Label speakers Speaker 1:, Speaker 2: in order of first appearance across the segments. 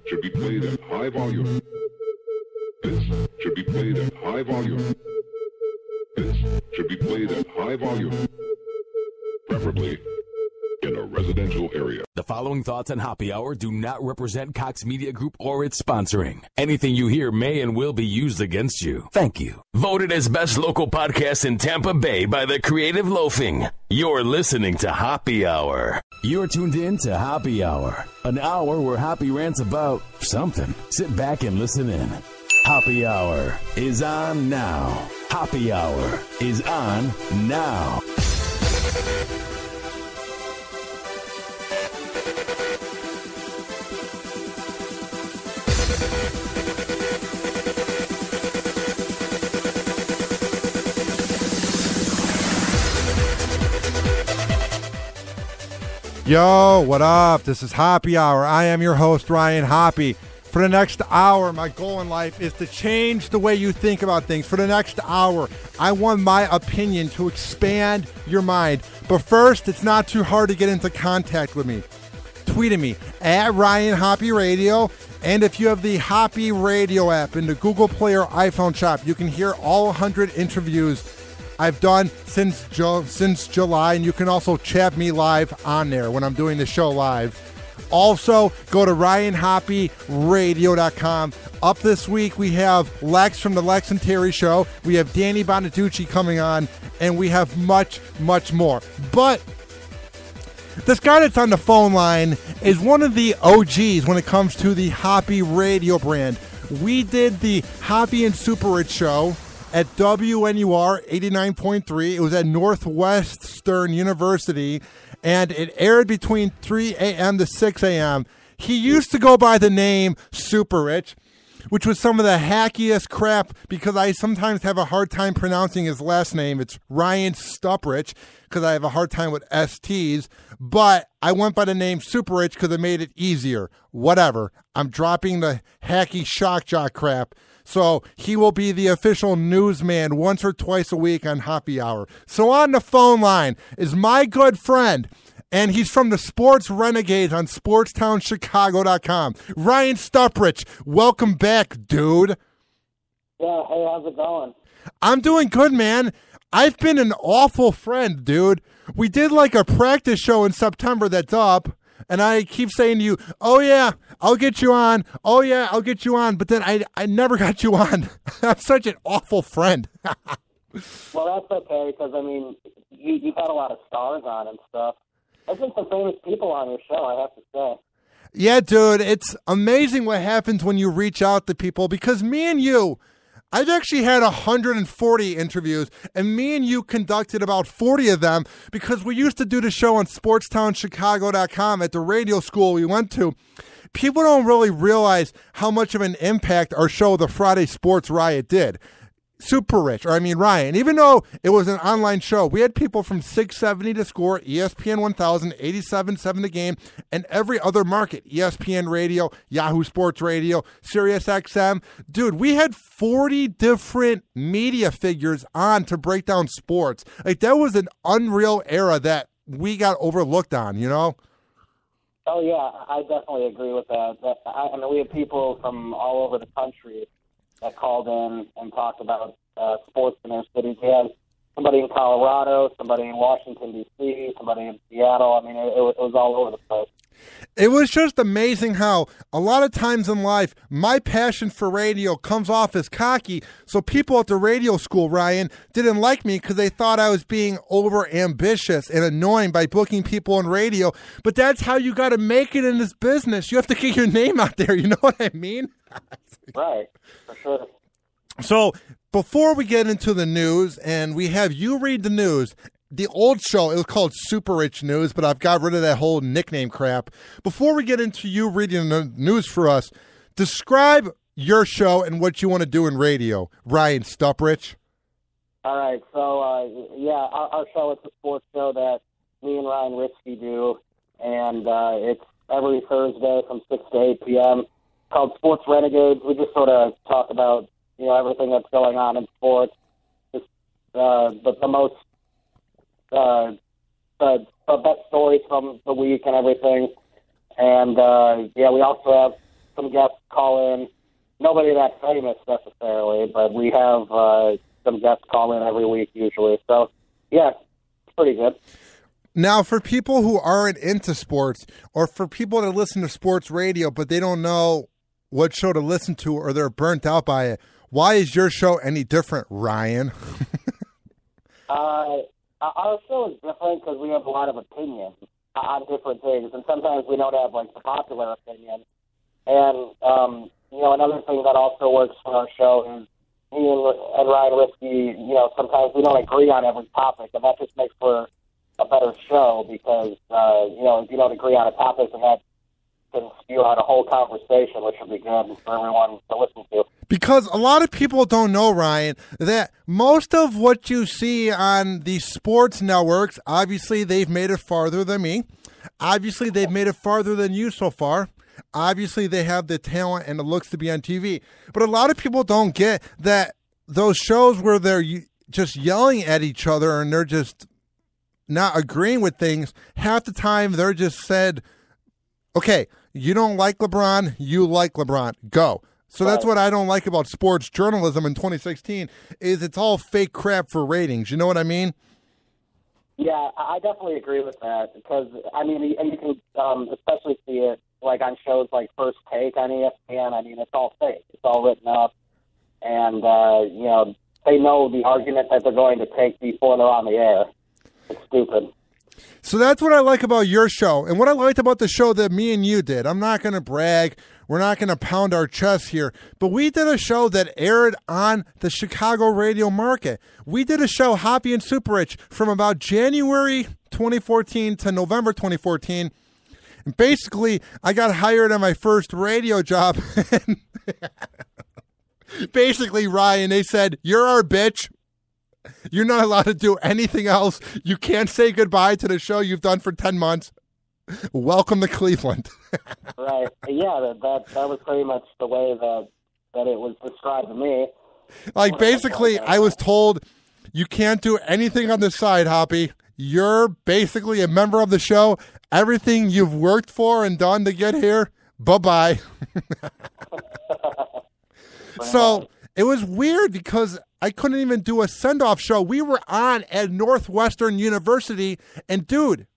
Speaker 1: should be played at high volume. This should be played at high volume. This should be played at high volume. Preferably in a residential area.
Speaker 2: The following thoughts on Happy Hour do not represent Cox Media Group or its sponsoring. Anything you hear may and will be used against you. Thank you. Voted as best local podcast in Tampa Bay by the Creative Loafing. You're listening to Happy Hour. You're tuned in to Happy Hour, an hour where Happy rants about something. Sit back and listen in. Happy Hour is on now. Happy Hour is on now.
Speaker 3: Yo, what up? This is Happy Hour. I am your host, Ryan Hoppy. For the next hour, my goal in life is to change the way you think about things. For the next hour, I want my opinion to expand your mind. But first, it's not too hard to get into contact with me. Tweet at me at Ryan Hoppy Radio. And if you have the Hoppy Radio app in the Google Play or iPhone shop, you can hear all 100 interviews I've done since July, and you can also chat me live on there when I'm doing the show live. Also, go to RyanHoppyRadio.com. Up this week, we have Lex from the Lex and Terry Show. We have Danny Bonaducci coming on, and we have much, much more. But this guy that's on the phone line is one of the OGs when it comes to the Hoppy Radio brand. We did the Hoppy and Super Rich show at WNUR 89.3. It was at Northwestern University, and it aired between 3 a.m. to 6 a.m. He used to go by the name Super Rich, which was some of the hackiest crap because I sometimes have a hard time pronouncing his last name. It's Ryan Stuprich because I have a hard time with STs, but I went by the name Super Rich because it made it easier. Whatever. I'm dropping the hacky shock jock crap. So he will be the official newsman once or twice a week on Happy Hour. So on the phone line is my good friend, and he's from the Sports Renegades on SportsTownChicago.com. Ryan Stuprich, welcome back, dude.
Speaker 4: Yeah, hey, how's it going?
Speaker 3: I'm doing good, man. I've been an awful friend, dude. We did like a practice show in September that's up. And I keep saying to you, oh, yeah, I'll get you on. Oh, yeah, I'll get you on. But then I never got you on. I'm such an awful friend.
Speaker 4: Well, that's okay, because, I mean, you've had a lot of stars on and stuff. There's been some famous people on your show, I have to say.
Speaker 3: Yeah, dude, it's amazing what happens when you reach out to people, because me and you, I've actually had 140 interviews, and me and you conducted about 40 of them because we used to do the show on SportsTownChicago.com at the radio school we went to. People don't really realize how much of an impact our show, The Friday Sports Riot, did. Super Rich, Ryan, even though it was an online show, we had people from 670 to Score, ESPN 1000, 87.7 The Game, and every other market, ESPN Radio, Yahoo Sports Radio, Sirius XM. Dude, we had 40 different media figures on to break down sports. Like, that was an unreal era that we got overlooked on, you know?
Speaker 4: Oh, yeah, I definitely agree with that. I mean, we had people from all over the country that called in and talked about sports in their cities. We had somebody in Colorado, somebody in Washington, D.C., somebody in Seattle. I mean, it was all over the place.
Speaker 3: It was just amazing how a lot of times in life, my passion for radio comes off as cocky. So people at the radio school, Ryan, didn't like me because they thought I was being over ambitious and annoying by booking people on radio. But that's how you got to make it in this business. You have to get your name out there. You know what I mean?
Speaker 4: Right, for sure.
Speaker 3: So before we get into the news and we have you read the news, the old show, it was called Super Rich News, but I've got rid of that whole nickname crap. Before we get into you reading the news for us, describe your show and what you want to do in radio. Ryan Stuprich.
Speaker 4: All right, so, our show is a sports show that me and Ryan Ritzke do, and it's every Thursday from 6 to 8 p.m. It's called Sports Renegades. We just sort of talk about, everything that's going on in sports, just the most the best stories from the week and everything. And, we also have some guests call in. Nobody that famous necessarily, but we have some guests call in every week usually. So, yeah, it's pretty good.
Speaker 3: Now, for people who aren't into sports, or for people that listen to sports radio but they don't know what show to listen to or they're burnt out by it, why is your show any different, Ryan?
Speaker 4: Our show is different because we have a lot of opinions on different things, and sometimes we don't have, like, the popular opinion. And, another thing that also works for our show is me and Ryan Risky, sometimes we don't agree on every topic, and that just makes for a better show because, if you don't agree on a topic, then that can spew out a whole conversation, which would be good for everyone to listen to.
Speaker 3: Because a lot of people don't know, Ryan, that most of what you see on the sports networks, obviously they've made it farther than me. Obviously they've made it farther than you so far. Obviously they have the talent and the looks to be on TV. But a lot of people don't get that those shows where they're just yelling at each other and they're just not agreeing with things, half the time they're just said, okay, you don't like LeBron, you like LeBron, go. So that's what I don't like about sports journalism in 2016 is it's all fake crap for ratings. You know what I mean?
Speaker 4: Yeah, I definitely agree with that because, and you can especially see it like on shows like First Take on ESPN. It's all fake. It's all written up. And, they know the argument that they're going to take before they're on the air. It's stupid.
Speaker 3: So that's what I like about your show. And what I liked about the show that me and you did, I'm not going to brag. We're not going to pound our chests here. But we did a show that aired on the Chicago radio market. We did a show, Hoppy and Super Rich, from about January 2014 to November 2014. And basically, I got hired on my first radio job. Basically, Ryan, they said, you're our bitch. You're not allowed to do anything else. You can't say goodbye to the show you've done for 10 months. Welcome to Cleveland.
Speaker 4: Right. Yeah, that was pretty much the way that it was described to me.
Speaker 3: Like, basically, I was told, you can't do anything on the side, Hoppy. You're basically a member of the show. Everything you've worked for and done to get here, bye-bye. So it was weird because I couldn't even do a send-off show. We were on at Northwestern University, and dude,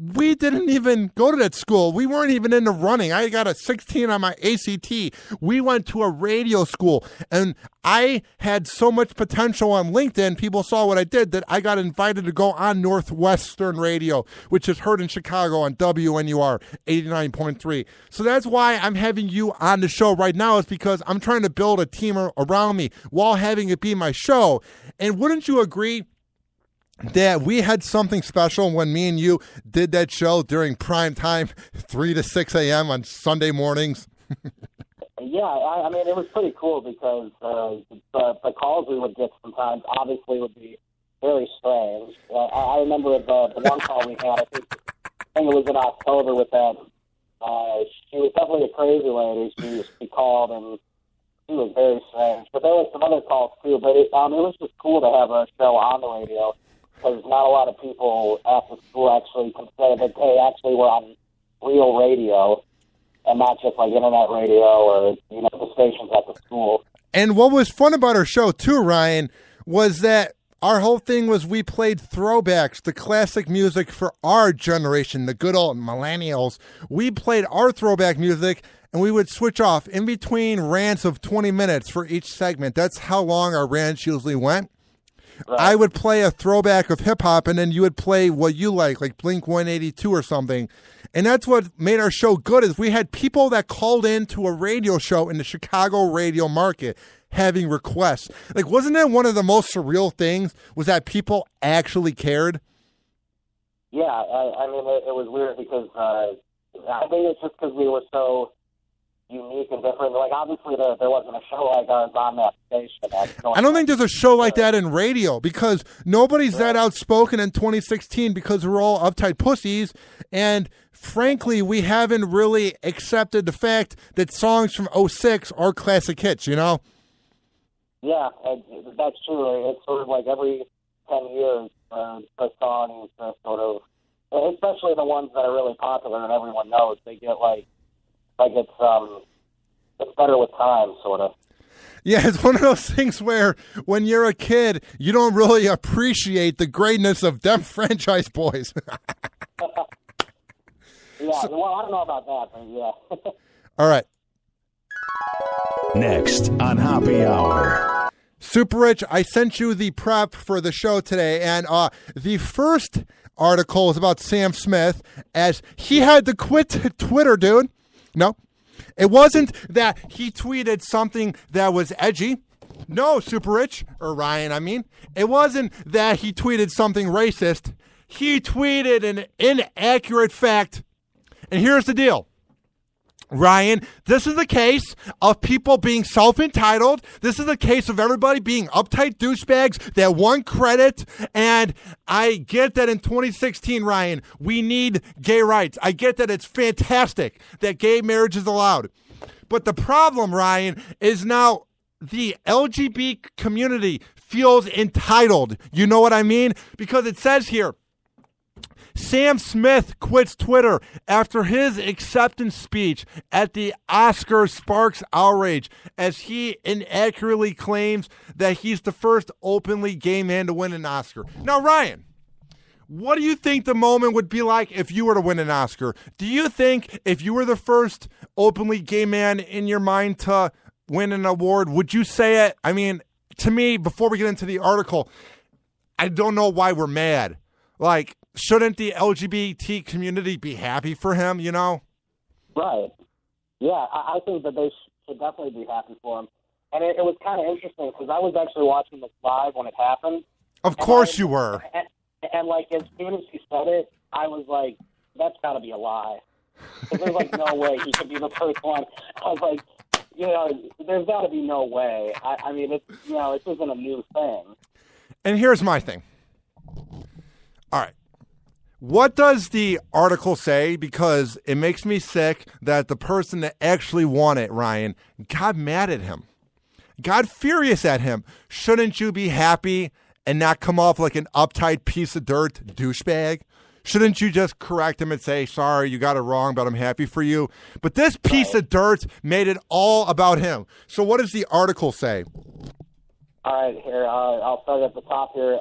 Speaker 3: we didn't even go to that school. We weren't even in the running. I got a 16 on my ACT. We went to a radio school, and I had so much potential on LinkedIn. People saw what I did that I got invited to go on Northwestern Radio, which is heard in Chicago on WNUR 89.3. So that's why I'm having you on the show right now, is because I'm trying to build a team around me while having it be my show. And wouldn't you agree that we had something special when me and you did that show during prime time, 3 to 6 a.m. on Sunday mornings?
Speaker 4: Yeah, it was pretty cool because the calls we would get sometimes obviously would be very strange. I remember the one call we had, I think it was in October with that. She was definitely a crazy lady. She called and she was very strange. But there were some other calls too. But it was just cool to have a show on the radio, because not a lot of people after school actually consider that, hey, actually we're on real radio and not just like internet radio or, the stations at the school.
Speaker 3: And what was fun about our show too, Ryan, was that our whole thing was we played throwbacks, the classic music for our generation, the good old millennials. We played our throwback music, and we would switch off in between rants of 20 minutes for each segment. That's how long our rants usually went. Right. I would play a throwback of hip-hop, and then you would play what you like Blink-182 or something. And that's what made our show good, is we had people that called in to a radio show in the Chicago radio market having requests. Wasn't that one of the most surreal things, was that people actually cared?
Speaker 4: Yeah, it was weird because I think it's just because we were so unique and different. Obviously, there wasn't a show like ours on that station.
Speaker 3: I don't think there's a show like that in radio, because nobody's that outspoken in 2016 because we're all uptight pussies. And frankly, we haven't really accepted the fact that songs from 2006 are classic hits, Yeah,
Speaker 4: that's true. It's sort of like every 10 years, the songs sort of, especially the ones that are really popular and everyone knows, they get it's it's better with time, sort of.
Speaker 3: Yeah, it's one of those things where when you're a kid, you don't really appreciate the greatness of them franchise boys.
Speaker 4: Yeah, well, I don't know about that, but yeah.
Speaker 3: All right.
Speaker 2: Next on Happy Hour.
Speaker 3: Super Rich, I sent you the prep for the show today, and the first article is about Sam Smith, as he had to quit Twitter, dude. No. It wasn't that he tweeted something that was edgy. No, Super Rich, or Ryan, I mean. It wasn't that he tweeted something racist. He tweeted an inaccurate fact. And here's the deal. Ryan, this is a case of people being self-entitled. This is a case of everybody being uptight douchebags that want credit. And I get that in 2016, Ryan, we need gay rights. I get that it's fantastic that gay marriage is allowed. But the problem, Ryan, is now the LGBT community feels entitled. You know what I mean? Because it says here, Sam Smith quits Twitter after his acceptance speech at the Oscars sparks outrage as he inaccurately claims that he's the first openly gay man to win an Oscar. Now, Ryan, what do you think the moment would be like if you were to win an Oscar? Do you think if you were the first openly gay man in your mind to win an award, would you say it? I mean, to me, before we get into the article, I don't know why we're mad. Like, shouldn't the LGBT community be happy for him, you know?
Speaker 4: Right. Yeah, I think that they should definitely be happy for him. And it was kind of interesting because I was actually watching this live when it happened.
Speaker 3: Of course you were.
Speaker 4: And, like, as soon as he said it, I was like, that's got to be a lie. Because there's, like, no way he could be the first one. I was like, you know, there's got to be no way. I mean, it's, you know, this isn't a new thing.
Speaker 3: And here's my thing. All right. What does the article say? Because it makes me sick that the person that actually won it, Ryan, got mad at him. Got furious at him. Shouldn't you be happy and not come off like an uptight piece of dirt douchebag? Shouldn't you just correct him and say, sorry, you got it wrong, but I'm happy for you? But this piece of dirt made it all about him. So what does the article say?
Speaker 4: All right, here, I'll start at the top here.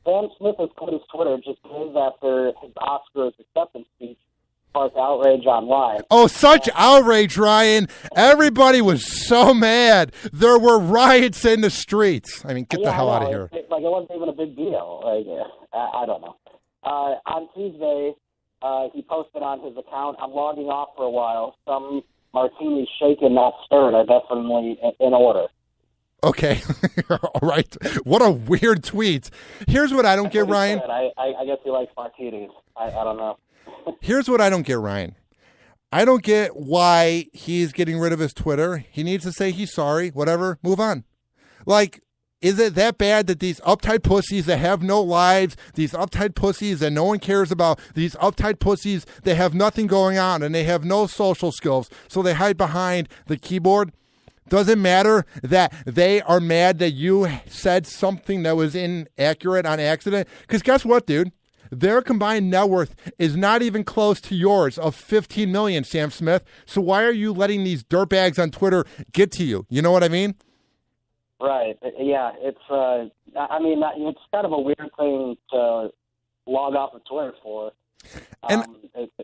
Speaker 4: Sam Smith has quit his Twitter just days after his Oscars acceptance speech sparked outrage online.
Speaker 3: Oh, such outrage, Ryan. Everybody was so mad. There were riots in the streets. I mean, get the hell out of here.
Speaker 4: It wasn't even a big deal. Like, I don't know. On Tuesday, he posted on his account, I'm logging off for a while. Some martinis shaken, not stirred, are definitely in order.
Speaker 3: Okay. All right. What a weird tweet. Here's what I don't get, Ryan.
Speaker 4: I guess he likes martinis. I don't know.
Speaker 3: Here's what I don't get, Ryan. I don't get why he's getting rid of his Twitter. He needs to say he's sorry, whatever, move on. Like, is it that bad that these uptight pussies that have no lives, these uptight pussies that no one cares about, these uptight pussies that have nothing going on and they have no social skills, so they hide behind the keyboard? Doesn't matter that they are mad that you said something that was inaccurate on accident? Because guess what, dude? Their combined net worth is not even close to yours of $15 million, Sam Smith. So why are you letting these dirtbags on Twitter get to you? You know what I mean?
Speaker 4: Right. Yeah. It's. I mean, it's kind of a weird thing to log off of Twitter for.
Speaker 3: And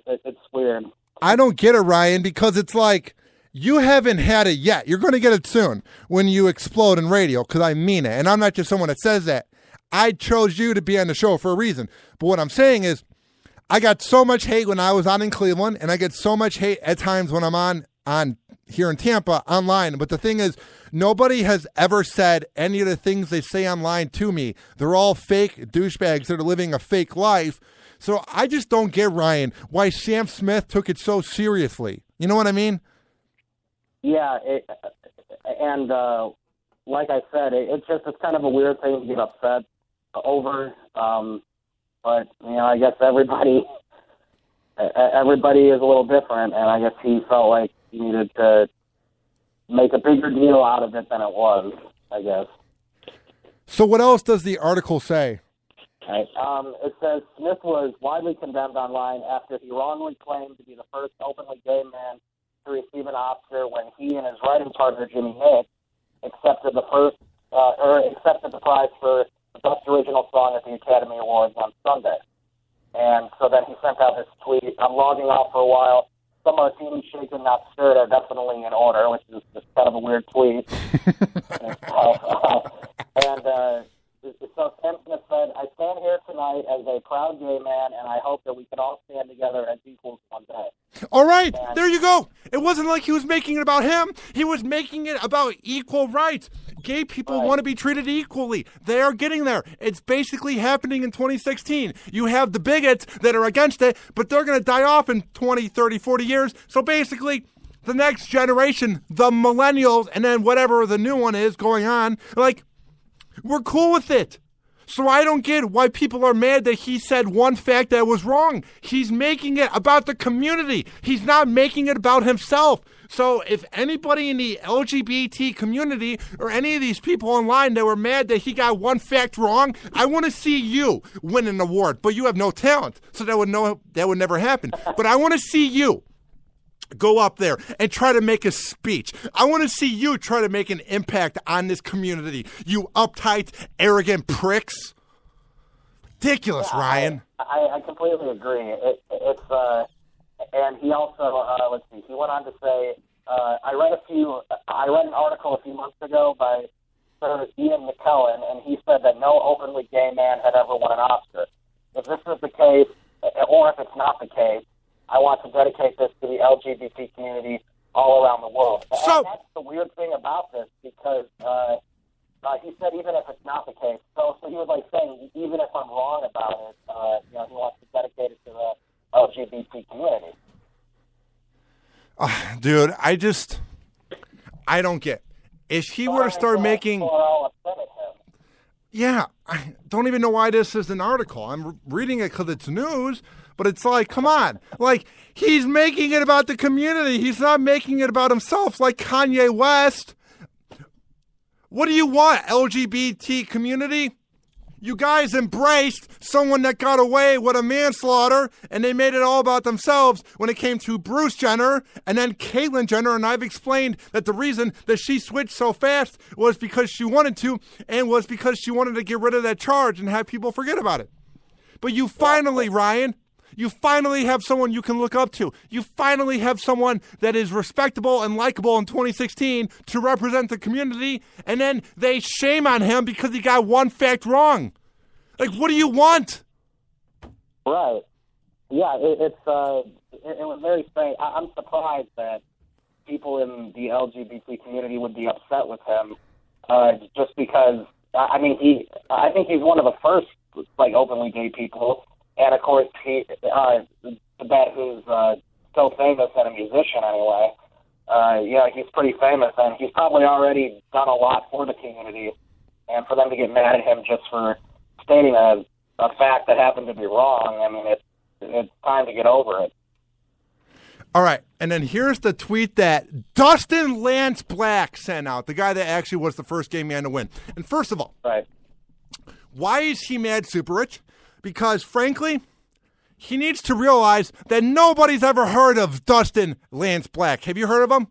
Speaker 4: it's weird.
Speaker 3: I don't get it, Ryan, because it's like, you haven't had it yet. You're going to get it soon when you explode in radio, because I mean it. And I'm not just someone that says that. I chose you to be on the show for a reason. But what I'm saying is, I got so much hate when I was on in Cleveland, and I get so much hate at times when I'm on here in Tampa online. But the thing is, nobody has ever said any of the things they say online to me. They're all fake douchebags that are living a fake life. So I just don't get, Ryan, why Sam Smith took it so seriously. You know what I mean?
Speaker 4: Yeah, and like I said, it's kind of a weird thing to get upset over. But you know, I guess everybody is a little different, and I guess he felt like he needed to make a bigger deal out of it than it was, I guess.
Speaker 3: So what else does the article say?
Speaker 4: Right. It says Smith was widely condemned online after he wrongly claimed to be the first openly gay man to receive an Oscar when he and his writing partner Jimmy Nick accepted the prize for the Best Original Song at the Academy Awards on Sunday. And so then he sent out this tweet, "I'm logging off for a while. Some martini shaken, not stirred, are definitely in order," which is just kind of a weird tweet. So Sam Smith said, "I stand here tonight as a proud gay man, and I hope that we can all stand together as equals one day."
Speaker 3: All right, there you go. It wasn't like he was making it about him. He was making it about equal rights. Gay people want to be treated equally. They are getting there. It's basically happening in 2016. You have the bigots that are against it, but they're going to die off in 20, 30, 40 years. So basically, the next generation, the millennials, and then whatever the new one is going on, like, we're cool with it. So I don't get why people are mad that he said one fact that was wrong. He's making it about the community. He's not making it about himself. So if anybody in the LGBT community or any of these people online that were mad that he got one fact wrong, I want to see you win an award. But you have no talent, so that would never happen. But I want to see you go up there and try to make a speech. I want to see you try to make an impact on this community. You uptight, arrogant pricks. Ridiculous, yeah, Ryan.
Speaker 4: I completely agree. And he also, let's see, he went on to say, I read an article a few months ago by Sir Ian McKellen, and he said that no openly gay man had ever won an Oscar. If this is the case, or if it's not the case, I want to dedicate this to the LGBT community all around the world. And that's the weird thing about this, because he said even if it's not the case. So he was like saying, even if I'm wrong about it, he wants to dedicate it to the LGBT community.
Speaker 3: Dude, I don't get. If he were to start making... Yeah, I don't even know why this is an article. I'm reading it because it's news, but it's like, come on. Like, he's making it about the community. He's not making it about himself like Kanye West. What do you want, LGBT community? You guys embraced someone that got away with a manslaughter, and they made it all about themselves when it came to Bruce Jenner and then Caitlyn Jenner. And I've explained that the reason that she switched so fast was because she wanted to, and was because she wanted to get rid of that charge and have people forget about it. But you finally, Ryan, you finally have someone you can look up to. You finally have someone that is respectable and likable in 2016 to represent the community, and then they shame on him because he got one fact wrong. Like, what do you want?
Speaker 4: Right. Yeah, it was very strange. I'm surprised that people in the LGBT community would be upset with him, just because, I think he's one of the first, openly gay people. And, of course, who's so famous and a musician anyway. He's pretty famous, and he's probably already done a lot for the community. And for them to get mad at him just for stating a fact that happened to be wrong, it's time to get over it.
Speaker 3: All right, and then here's the tweet that Dustin Lance Black sent out, the guy that actually was the first gay man to win. And first of all,
Speaker 4: right,
Speaker 3: why is he mad, Super Rich? Because, frankly, he needs to realize that nobody's ever heard of Dustin Lance Black. Have you heard of him?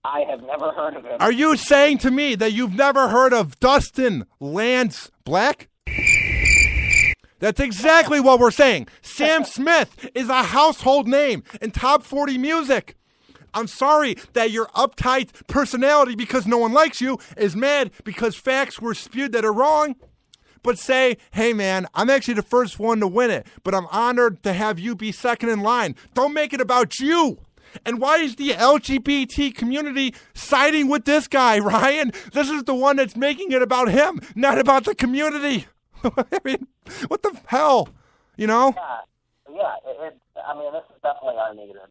Speaker 4: I have never heard of him.
Speaker 3: Are you saying to me that you've never heard of Dustin Lance Black? That's exactly what we're saying. Sam Smith is a household name in top 40 music. I'm sorry that your uptight personality, because no one likes you, is mad because facts were spewed that are wrong. But say, hey, man, I'm actually the first one to win it, but I'm honored to have you be second in line. Don't make it about you. And why is the LGBT community siding with this guy, Ryan? This is the one that's making it about him, not about the community. What the hell? You know?
Speaker 4: Yeah. This is definitely unneeded.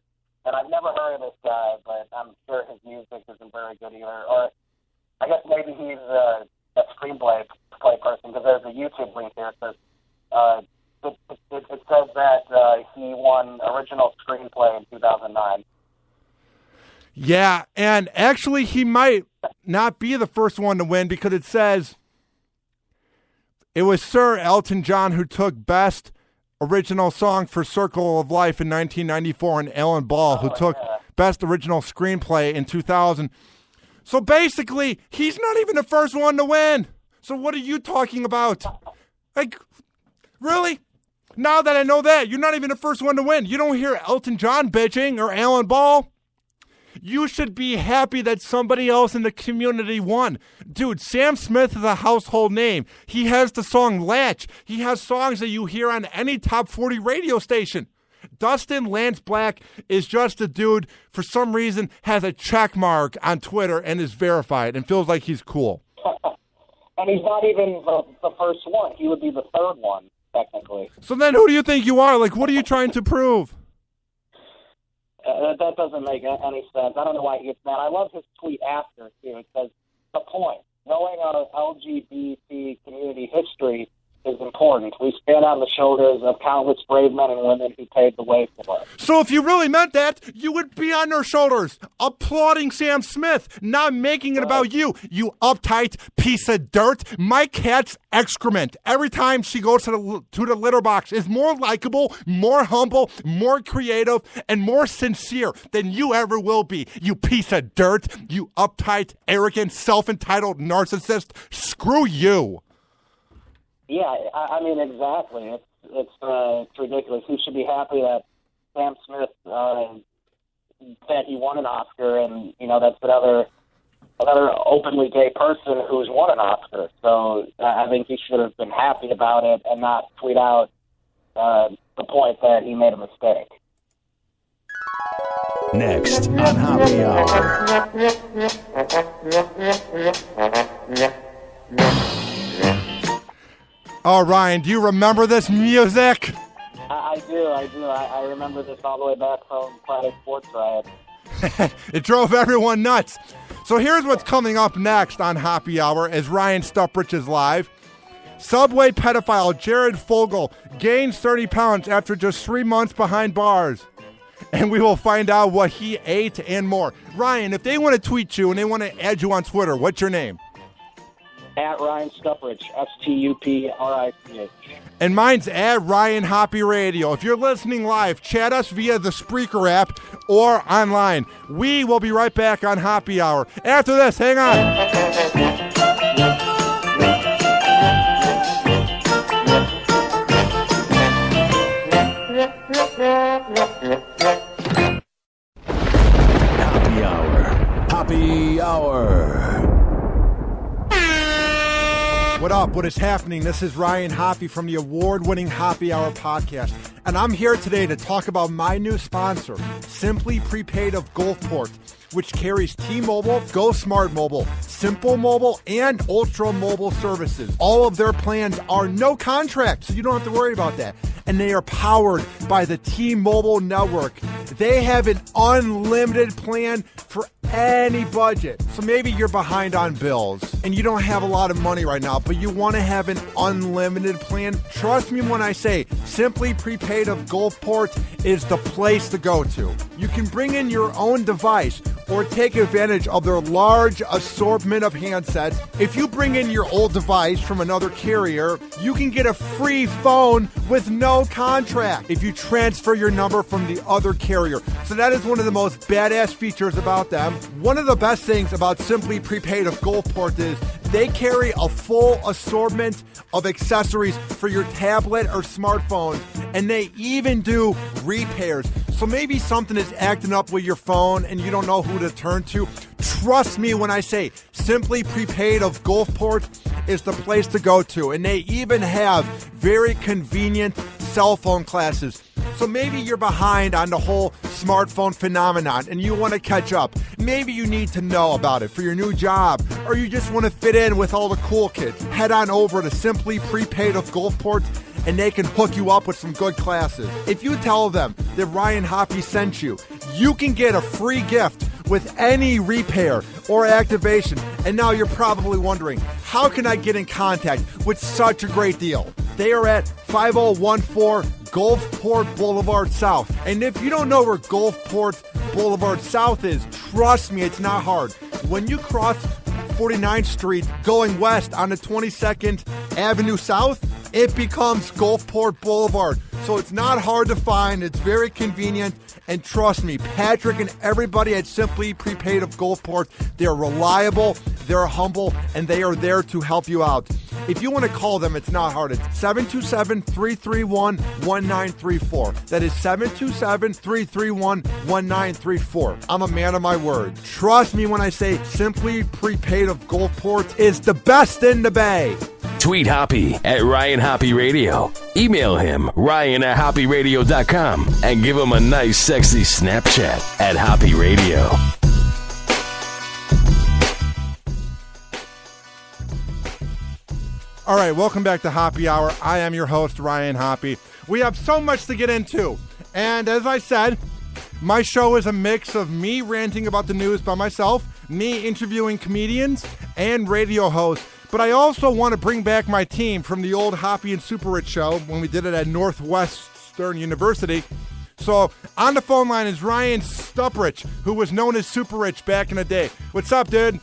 Speaker 4: And I've never heard of this guy, but I'm sure his music isn't very good either. Or I guess maybe he's a screenplay person, because there's a YouTube link here that says it says that he won original screenplay in 2009.
Speaker 3: Yeah, and actually he might not be the first one to win, because it says it was Sir Elton John who took Best Original Song for Circle of Life in 1994, and Alan Ball who took Best Original Screenplay in 2000. So basically, he's not even the first one to win. So what are you talking about? Like, really? Now that I know that, you're not even the first one to win. You don't hear Elton John bitching or Alan Ball. You should be happy that somebody else in the community won. Dude, Sam Smith is a household name. He has the song Latch. He has songs that you hear on any top 40 radio station. Dustin Lance Black is just a dude, for some reason, has a check mark on Twitter and is verified and feels like he's cool.
Speaker 4: And he's not even the first one. He would be the third one, technically.
Speaker 3: So then who do you think you are? Like, what are you trying to prove?
Speaker 4: That doesn't make any sense. I don't know why he gets mad. I love his tweet after, too. It says, the point, knowing our LGBT community history is important. We stand on the shoulders of countless brave men and women who paved the way for us.
Speaker 3: So if you really meant that, you would be on their shoulders, applauding Sam Smith, not making it about you, you uptight piece of dirt. My cat's excrement, every time she goes to the litter box, is more likable, more humble, more creative, and more sincere than you ever will be, you piece of dirt, you uptight, arrogant, self-entitled narcissist. Screw you.
Speaker 4: Yeah, I mean, exactly. It's ridiculous. He should be happy that Sam Smith that he won an Oscar, and that's another openly gay person who's won an Oscar. So I think he should have been happy about it and not tweet out the point that he made a mistake.
Speaker 2: Next on Happy Hour.
Speaker 3: Oh, Ryan, do you remember this music?
Speaker 4: I do. I remember this all the way back from Friday Sports Riot.
Speaker 3: It drove everyone nuts. So here's what's coming up next on Happy Hour as Ryan Stuprich is live. Subway pedophile Jared Fogle gains 30 pounds after just 3 months behind bars. And we will find out what he ate and more. Ryan, if they want to tweet you and they want to add you on Twitter, what's your name?
Speaker 4: At Ryan Stuprich, Stuprich.
Speaker 3: And mine's at Ryan Hoppy Radio. If you're listening live, chat us via the Spreaker app or online. We will be right back on Happy Hour. After this, hang on.
Speaker 2: Happy Hour. Happy Hour.
Speaker 3: What up? What is happening? This is Ryan Hoppy from the award-winning Happy Hour podcast, and I'm here today to talk about my new sponsor, Simply Prepaid of Gulfport, which carries T-Mobile, Go Smart Mobile, Simple Mobile, and Ultra Mobile services. All of their plans are no contract, so you don't have to worry about that. And they are powered by the T-Mobile network. They have an unlimited plan for any budget. So maybe you're behind on bills and you don't have a lot of money right now, but you want to have an unlimited plan. Trust me when I say Simply Prepaid of Gulfport is the place to go to. You can bring in your own device or take advantage of their large assortment of handsets. If you bring in your old device from another carrier, you can get a free phone with no contract if you transfer your number from the other carrier. So that is one of the most badass features about them. One of the best things about Simply Prepaid of Gulfport is they carry a full assortment of accessories for your tablet or smartphone, and they even do repairs. So maybe something is acting up with your phone and you don't know who to turn to. Trust me when I say Simply Prepaid of Gulfport is the place to go to. And they even have very convenient cell phone classes. So maybe you're behind on the whole smartphone phenomenon and you want to catch up. Maybe you need to know about it for your new job, or you just want to fit in with all the cool kids. Head on over to Simply Prepaid of Gulfport and they can hook you up with some good classes. If you tell them that Ryan Hoppy sent you, you can get a free gift with any repair or activation. And now you're probably wondering, how can I get in contact with such a great deal? They are at 5014 Gulfport Boulevard South. And if you don't know where Gulfport Boulevard South is, trust me, it's not hard. When you cross 49th Street going west on the 22nd Avenue South, it becomes Gulfport Boulevard. So it's not hard to find, it's very convenient, And trust me, Patrick and everybody at Simply Prepaid of Gulfport, they're reliable, they're humble, and they are there to help you out. If you want to call them, it's not hard. It's 727-331-1934. That is 727-331-1934. I'm a man of my word. Trust me when I say Simply Prepaid of Gulfport is the best in the Bay.
Speaker 2: Tweet Hoppy at Ryan Hoppy Radio. Email him, ryan@hoppyradio.com, and give him a nice, sexy Snapchat at Hoppy Radio.
Speaker 3: All right, welcome back to Hoppy Hour. I am your host, Ryan Hoppy. We have so much to get into. And as I said, my show is a mix of me ranting about the news by myself, me interviewing comedians, and radio hosts. But I also want to bring back my team from the old Hoppy and Super Rich show when we did it at Northwestern University. So on the phone line is Ryan Stuprich, who was known as Super Rich back in the day. What's up, dude?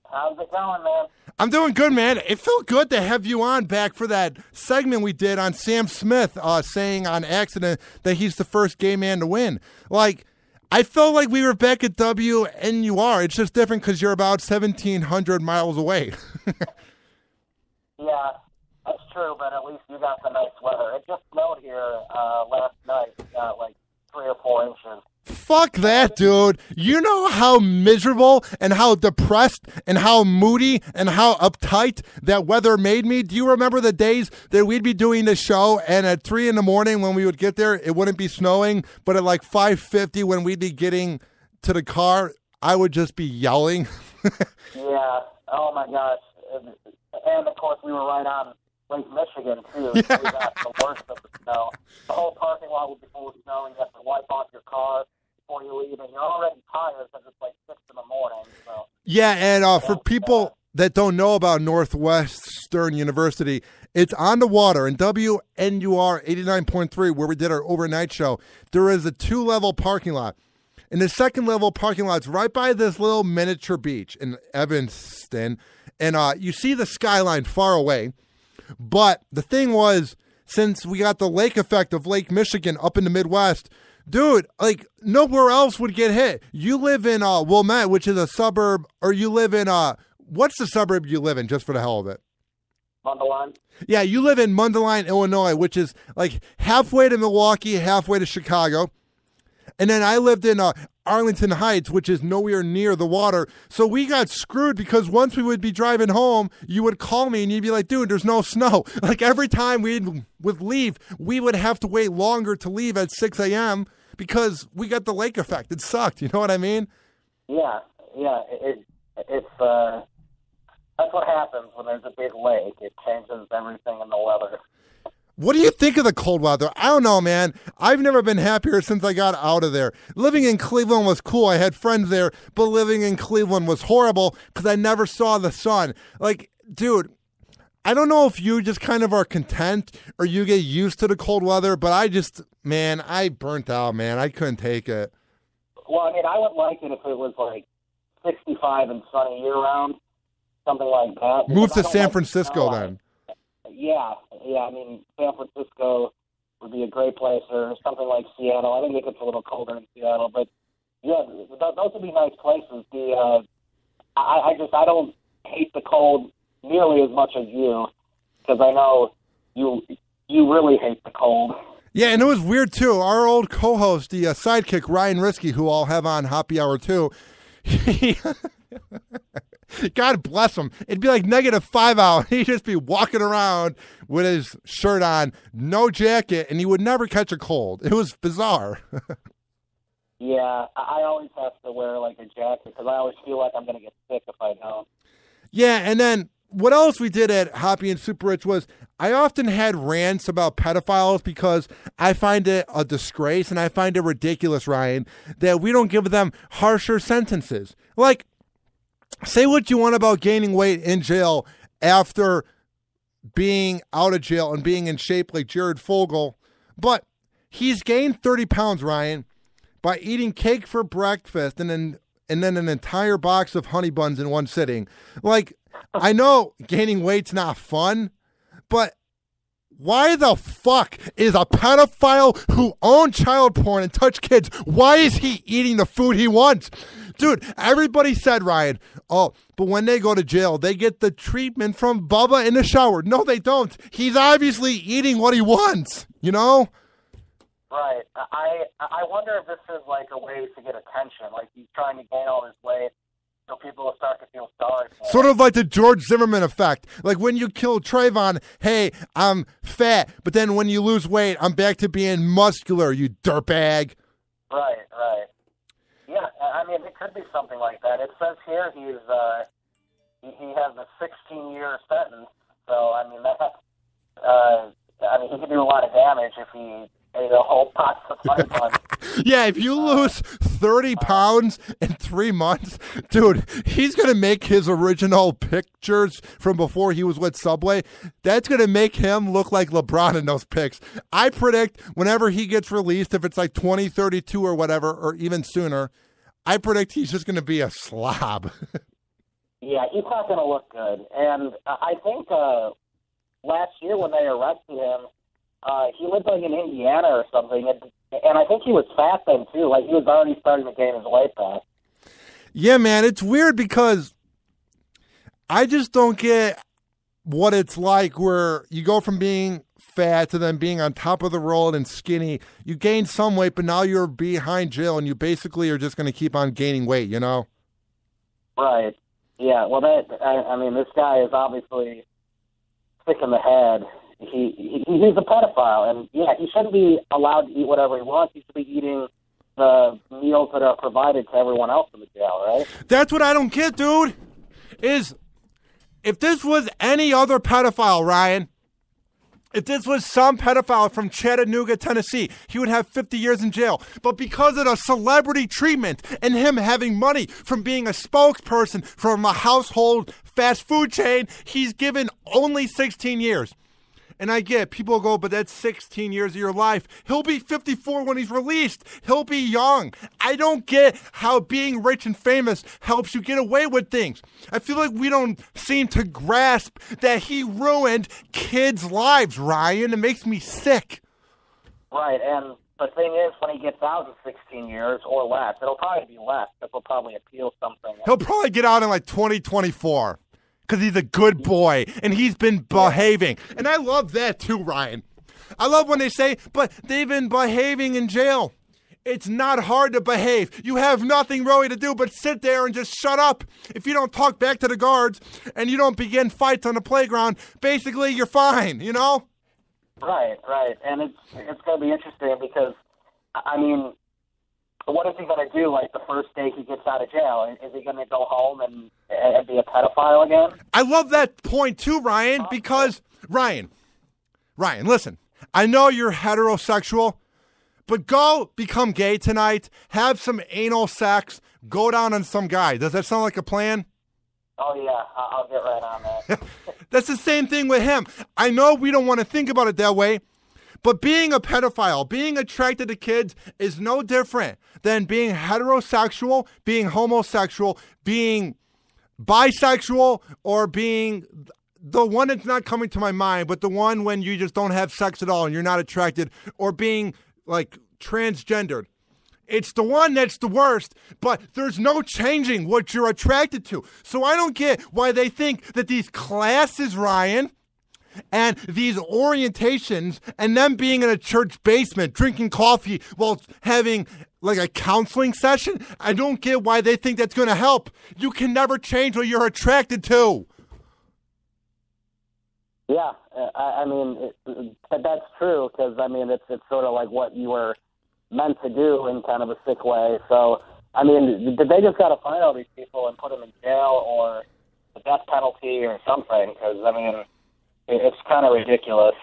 Speaker 4: How's it going, man?
Speaker 3: I'm doing good, man. It felt good to have you on back for that segment we did on Sam Smith saying on accident that he's the first gay man to win. Like, I felt like we were back at WNUR. It's just different because you're about 1,700 miles away.
Speaker 4: Yeah, that's true, but at least you got the nice weather. It just snowed here last night. We got like 3 or 4 inches.
Speaker 3: Fuck that, dude. You know how miserable and how depressed and how moody and how uptight that weather made me? Do you remember the days that we'd be doing the show and at 3 in the morning when we would get there, it wouldn't be snowing, but at like 5:50 when we'd be getting to the car, I would just be yelling?
Speaker 4: Yeah. Oh, my gosh. And, of course, we were right on Lake Michigan, too.
Speaker 3: Yeah.
Speaker 4: So we got the worst of the snow. The whole parking lot would be full of snow, and you have to wipe off your car before you leave, and you're already tired because it's like 6 in the morning. So.
Speaker 3: Yeah, and for people that don't know about Northwestern University, it's on the water. In WNUR 89.3, where we did our overnight show, there is a 2-level parking lot. And the second level parking lot's right by this little miniature beach in Evanston. And you see the skyline far away. But the thing was, since we got the lake effect of Lake Michigan up in the Midwest, dude, like, nowhere else would get hit. You live in Wilmette, which is a suburb, or you live in, what's the suburb you live in, just for the hell of it?
Speaker 4: Mundelein?
Speaker 3: Yeah, you live in Mundelein, Illinois, which is like halfway to Milwaukee, halfway to Chicago. And then I lived in Arlington Heights, which is nowhere near the water. So we got screwed because once we would be driving home, you would call me and you'd be like, dude, there's no snow. Like every time we would leave, we would have to wait longer to leave at 6 a.m. because we got the lake effect. It sucked. You know what I mean?
Speaker 4: Yeah. It's that's what happens when there's a big lake. It changes everything in the weather.
Speaker 3: What do you think of the cold weather? I don't know, man. I've never been happier since I got out of there. Living in Cleveland was cool. I had friends there, but living in Cleveland was horrible because I never saw the sun. Like, dude, I don't know if you just kind of are content or you get used to the cold weather, but I burnt out, man. I couldn't take it.
Speaker 4: Well, I mean, I would like it if it was like 65 and sunny year-round, something like that.
Speaker 3: Move to San Francisco then.
Speaker 4: Yeah. I mean, San Francisco would be a great place, or something like Seattle. I think it gets a little colder in Seattle, but yeah, those would be nice places. I don't hate the cold nearly as much as you, because I know you really hate the cold.
Speaker 3: Yeah, and it was weird too. Our old co-host, the sidekick Ryan Risky, who I'll have on Hoppy Hour too. God bless him. It'd be like -5 out. He'd just be walking around with his shirt on, no jacket, and he would never catch a cold. It was bizarre.
Speaker 4: Yeah, I always have to wear like a jacket because I always feel like I'm going to get sick if I don't.
Speaker 3: Yeah, and then what else we did at Hoppy and Super Rich was I often had rants about pedophiles because I find it a disgrace and I find it ridiculous, Ryan, that we don't give them harsher sentences. Like, say what you want about gaining weight in jail after being out of jail and being in shape like Jared Fogle, but he's gained 30 pounds, Ryan, by eating cake for breakfast and then an entire box of honey buns in one sitting. Like, I know gaining weight's not fun, but Why the fuck is a pedophile who owned child porn and touched kids, why is he eating the food he wants? Dude, everybody said, Ryan, oh, but when they go to jail, they get the treatment from Bubba in the shower. No, they don't. He's obviously eating what he wants, you know?
Speaker 4: Right. I wonder if this is like a way to get attention. Like he's trying to gain all this weight so people will start to feel sorry for him.
Speaker 3: Sort of like the George Zimmerman effect. Like when you kill Trayvon, hey, I'm fat, but then when you lose weight, I'm back to being muscular, you dirtbag.
Speaker 4: Right. Yeah, I mean, it could be something like that. It says here he has a 16-year sentence. So, I mean, he could do a lot of damage if he ate a whole box of Funny Buns.
Speaker 3: Yeah, if you lose 30 pounds in 3 months, dude, he's going to make his original pictures from before he was with Subway. That's going to make him look like LeBron in those pics. I predict whenever he gets released, if it's like 2032 or whatever, or even sooner, I predict he's just going to be a slob.
Speaker 4: Yeah, he's not going to look good. And I think last year when they arrested him, he lived like in Indiana or something, and I think he was fat then too. Like he was already starting to gain his weight back.
Speaker 3: Yeah, man, it's weird because I just don't get what it's like where you go from being fat to then being on top of the world and skinny. You gain some weight, but now you're behind jail, and you basically are just going to keep on gaining weight, you know?
Speaker 4: Right. Yeah. Well, I mean, this guy is obviously sick in the head. He's a pedophile, and yeah, he shouldn't be allowed to eat whatever he wants. He should be eating the meals that are provided to everyone else in the jail, right?
Speaker 3: That's what I don't get, dude. Is if this was any other pedophile, Ryan, if this was some pedophile from Chattanooga, Tennessee, he would have 50 years in jail. But because of the celebrity treatment and him having money from being a spokesperson from a household fast food chain, he's given only 16 years. And I get, people go, but that's 16 years of your life. He'll be 54 when he's released. He'll be young. I don't get how being rich and famous helps you get away with things. I feel like we don't seem to grasp that he ruined kids' lives, Ryan. It makes me sick.
Speaker 4: Right, and the thing is, when he gets out in 16 years or less, it'll probably be less, because he'll probably appeal something.
Speaker 3: He'll probably get out in like 2024. Because he's a good boy, and he's been behaving. And I love that too, Ryan. I love when they say, but they've been behaving in jail. It's not hard to behave. You have nothing really to do but sit there and just shut up. If you don't talk back to the guards and you don't begin fights on the playground, basically you're fine, you know?
Speaker 4: Right. And it's going to be interesting because, I mean, what is he going to do, like, the first day he gets out of jail? Is he going to go home and be a pedophile again?
Speaker 3: I love that point, too, Ryan, because, Ryan, listen, I know you're heterosexual, but go become gay tonight, have some anal sex, go down on some guy. Does that sound like a plan?
Speaker 4: Oh, yeah, I'll get right on that.
Speaker 3: That's the same thing with him. I know we don't want to think about it that way, but being a pedophile, being attracted to kids is no different than being heterosexual, being homosexual, being bisexual, or being the one that's not coming to my mind, but the one when you just don't have sex at all and you're not attracted, or being like transgendered. It's the one that's the worst, but there's no changing what you're attracted to. So I don't get why they think that these classes, Ryan, and these orientations, and them being in a church basement drinking coffee while having like a counseling session, I don't get why they think that's going to help. You can never change what you're attracted to.
Speaker 4: Yeah, I mean, that's true, because, I mean, it's sort of like what you were meant to do in kind of a sick way. So, I mean, they just got to find all these people and put them in jail or the death penalty or something, because, I mean, it's kind of ridiculous.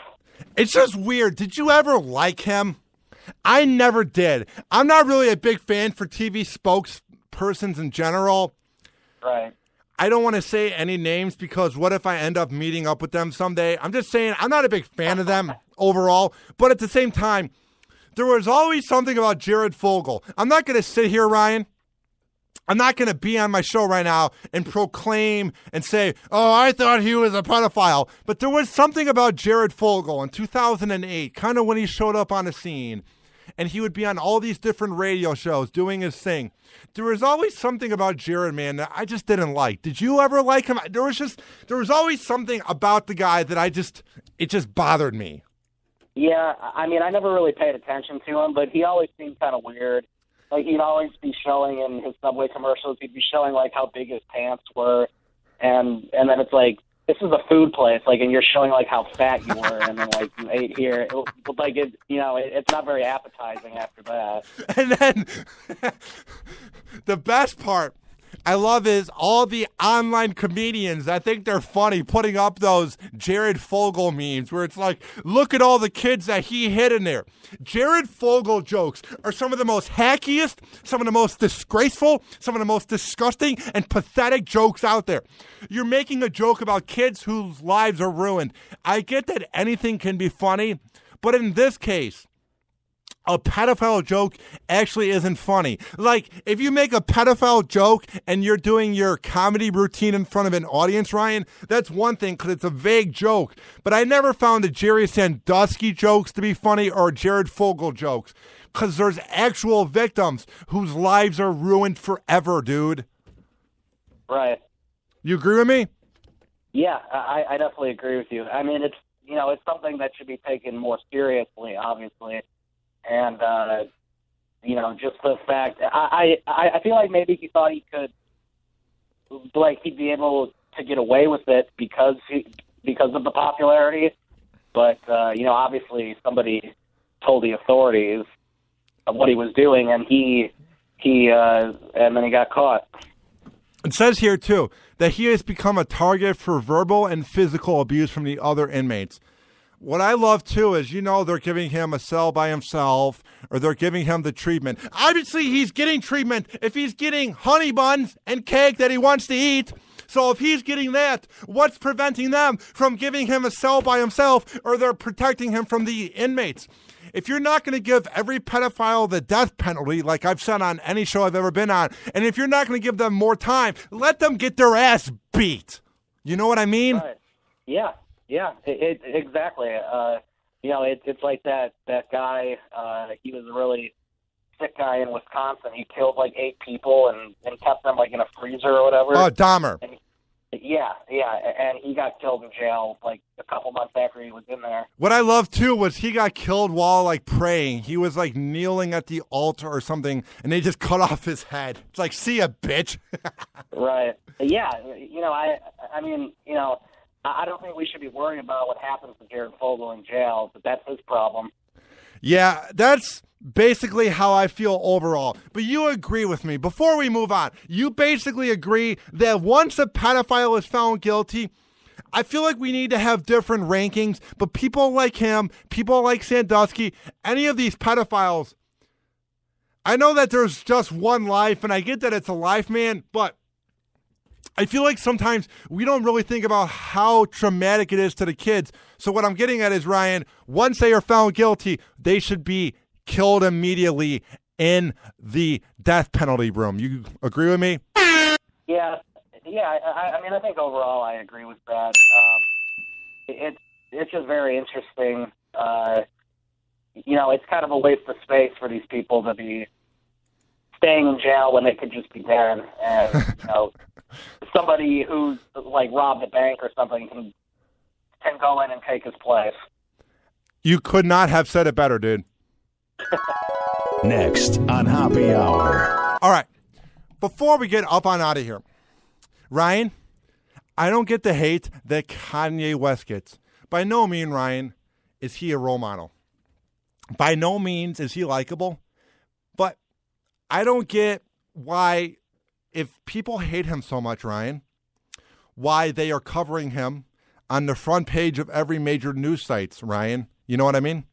Speaker 3: It's just weird. Did you ever like him? I never did. I'm not really a big fan for TV spokespersons in general.
Speaker 4: Right.
Speaker 3: I don't want to say any names because what if I end up meeting up with them someday? I'm just saying I'm not a big fan of them overall. But at the same time, there was always something about Jared Fogle. I'm not going to sit here, Ryan. I'm not going to be on my show right now and proclaim and say, oh, I thought he was a pedophile. But there was something about Jared Fogle in 2008, kind of when he showed up on the scene. And he would be on all these different radio shows doing his thing. There was always something about Jared, man, that I just didn't like. Did you ever like him? There was always something about the guy that it just bothered me.
Speaker 4: Yeah, I mean, I never really paid attention to him, but he always seemed kind of weird. Like, he'd always be showing in his Subway commercials, he'd be showing, like, how big his pants were. And then it's like, this is a food place, like, and you're showing, like, how fat you were, and then, like, you ate here. It's not very appetizing after that.
Speaker 3: And then the best part I love is all the online comedians. I think they're funny putting up those Jared Fogle memes where it's like, look at all the kids that he hid in there. Jared Fogle jokes are some of the most hackiest, some of the most disgraceful, some of the most disgusting and pathetic jokes out there. You're making a joke about kids whose lives are ruined. I get that anything can be funny, but in this case, a pedophile joke actually isn't funny. Like, if you make a pedophile joke and you're doing your comedy routine in front of an audience, Ryan, that's one thing because it's a vague joke. But I never found the Jerry Sandusky jokes to be funny or Jared Fogle jokes because there's actual victims whose lives are ruined forever, dude.
Speaker 4: Right.
Speaker 3: You agree with me?
Speaker 4: Yeah, I definitely agree with you. I mean, it's something that should be taken more seriously, obviously. And, just the fact, I feel like maybe he thought he could, like, he'd be able to get away with it because of the popularity. But, obviously somebody told the authorities of what he was doing, and and then he got caught.
Speaker 3: It says here, too, that he has become a target for verbal and physical abuse from the other inmates. What I love, too, is, they're giving him a cell by himself or they're giving him the treatment. Obviously, he's getting treatment if he's getting honey buns and cake that he wants to eat. So if he's getting that, what's preventing them from giving him a cell by himself or they're protecting him from the inmates? If you're not going to give every pedophile the death penalty, like I've said on any show I've ever been on, and if you're not going to give them more time, let them get their ass beat. You know what I mean?
Speaker 4: Right. Yeah. Yeah, exactly. It's like that guy. He was a really sick guy in Wisconsin. He killed like 8 people and kept them like in a freezer or whatever.
Speaker 3: Oh, Dahmer.
Speaker 4: And and he got killed in jail like a couple months after he was in there.
Speaker 3: What I love too was he got killed while like praying. He was like kneeling at the altar or something, and they just cut off his head. It's like, see ya, bitch.
Speaker 4: Right. Yeah. I mean. I don't think we should be worrying about what happens to Jared Fogle in jail, but that's his problem.
Speaker 3: Yeah, that's basically how I feel overall. But you agree with me. Before we move on, you basically agree that once a pedophile is found guilty, I feel like we need to have different rankings, but people like him, people like Sandusky, any of these pedophiles, I know that there's just one life, and I get that it's a life, man, but I feel like sometimes we don't really think about how traumatic it is to the kids. So what I'm getting at is, Ryan, once they are found guilty, they should be killed immediately in the death penalty room. You agree with me?
Speaker 4: Yeah. I mean, I think overall I agree with that. It's just very interesting. It's kind of a waste of space for these people to be staying in jail when they could just be dead. And, somebody who's like robbed a bank or something can go in and take his place.
Speaker 3: You could not have said it better, dude.
Speaker 2: Next on Happy Hour.
Speaker 3: All right. Before we get up on out of here, Ryan, I don't get the hate that Kanye West gets. By no means, Ryan, is he a role model. By no means is he likable. But I don't get why, if people hate him so much, Ryan, why they are covering him on the front page of every major news sites, Ryan. You know what I mean?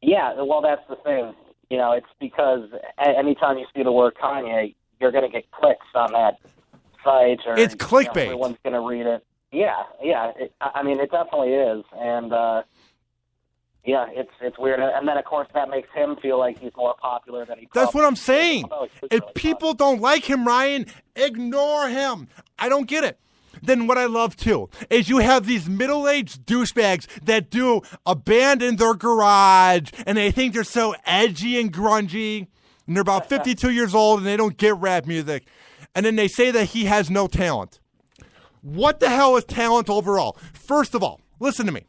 Speaker 4: Yeah, well, that's the thing. It's because anytime you see the word Kanye, you're going to get clicks on that site. Or,
Speaker 3: it's clickbait.
Speaker 4: Everyone's going to read it. Yeah. It definitely is. And, Yeah, it's weird, and then of course that makes him feel like he's more popular than he.
Speaker 3: That's what I'm saying. If
Speaker 4: Really
Speaker 3: people don't like him, Ryan, ignore him. I don't get it. Then what I love too is you have these middle-aged douchebags that do a band in their garage, and they think they're so edgy and grungy, and they're about 52 years old, and they don't get rap music, and then they say that he has no talent. What the hell is talent overall? First of all, listen to me.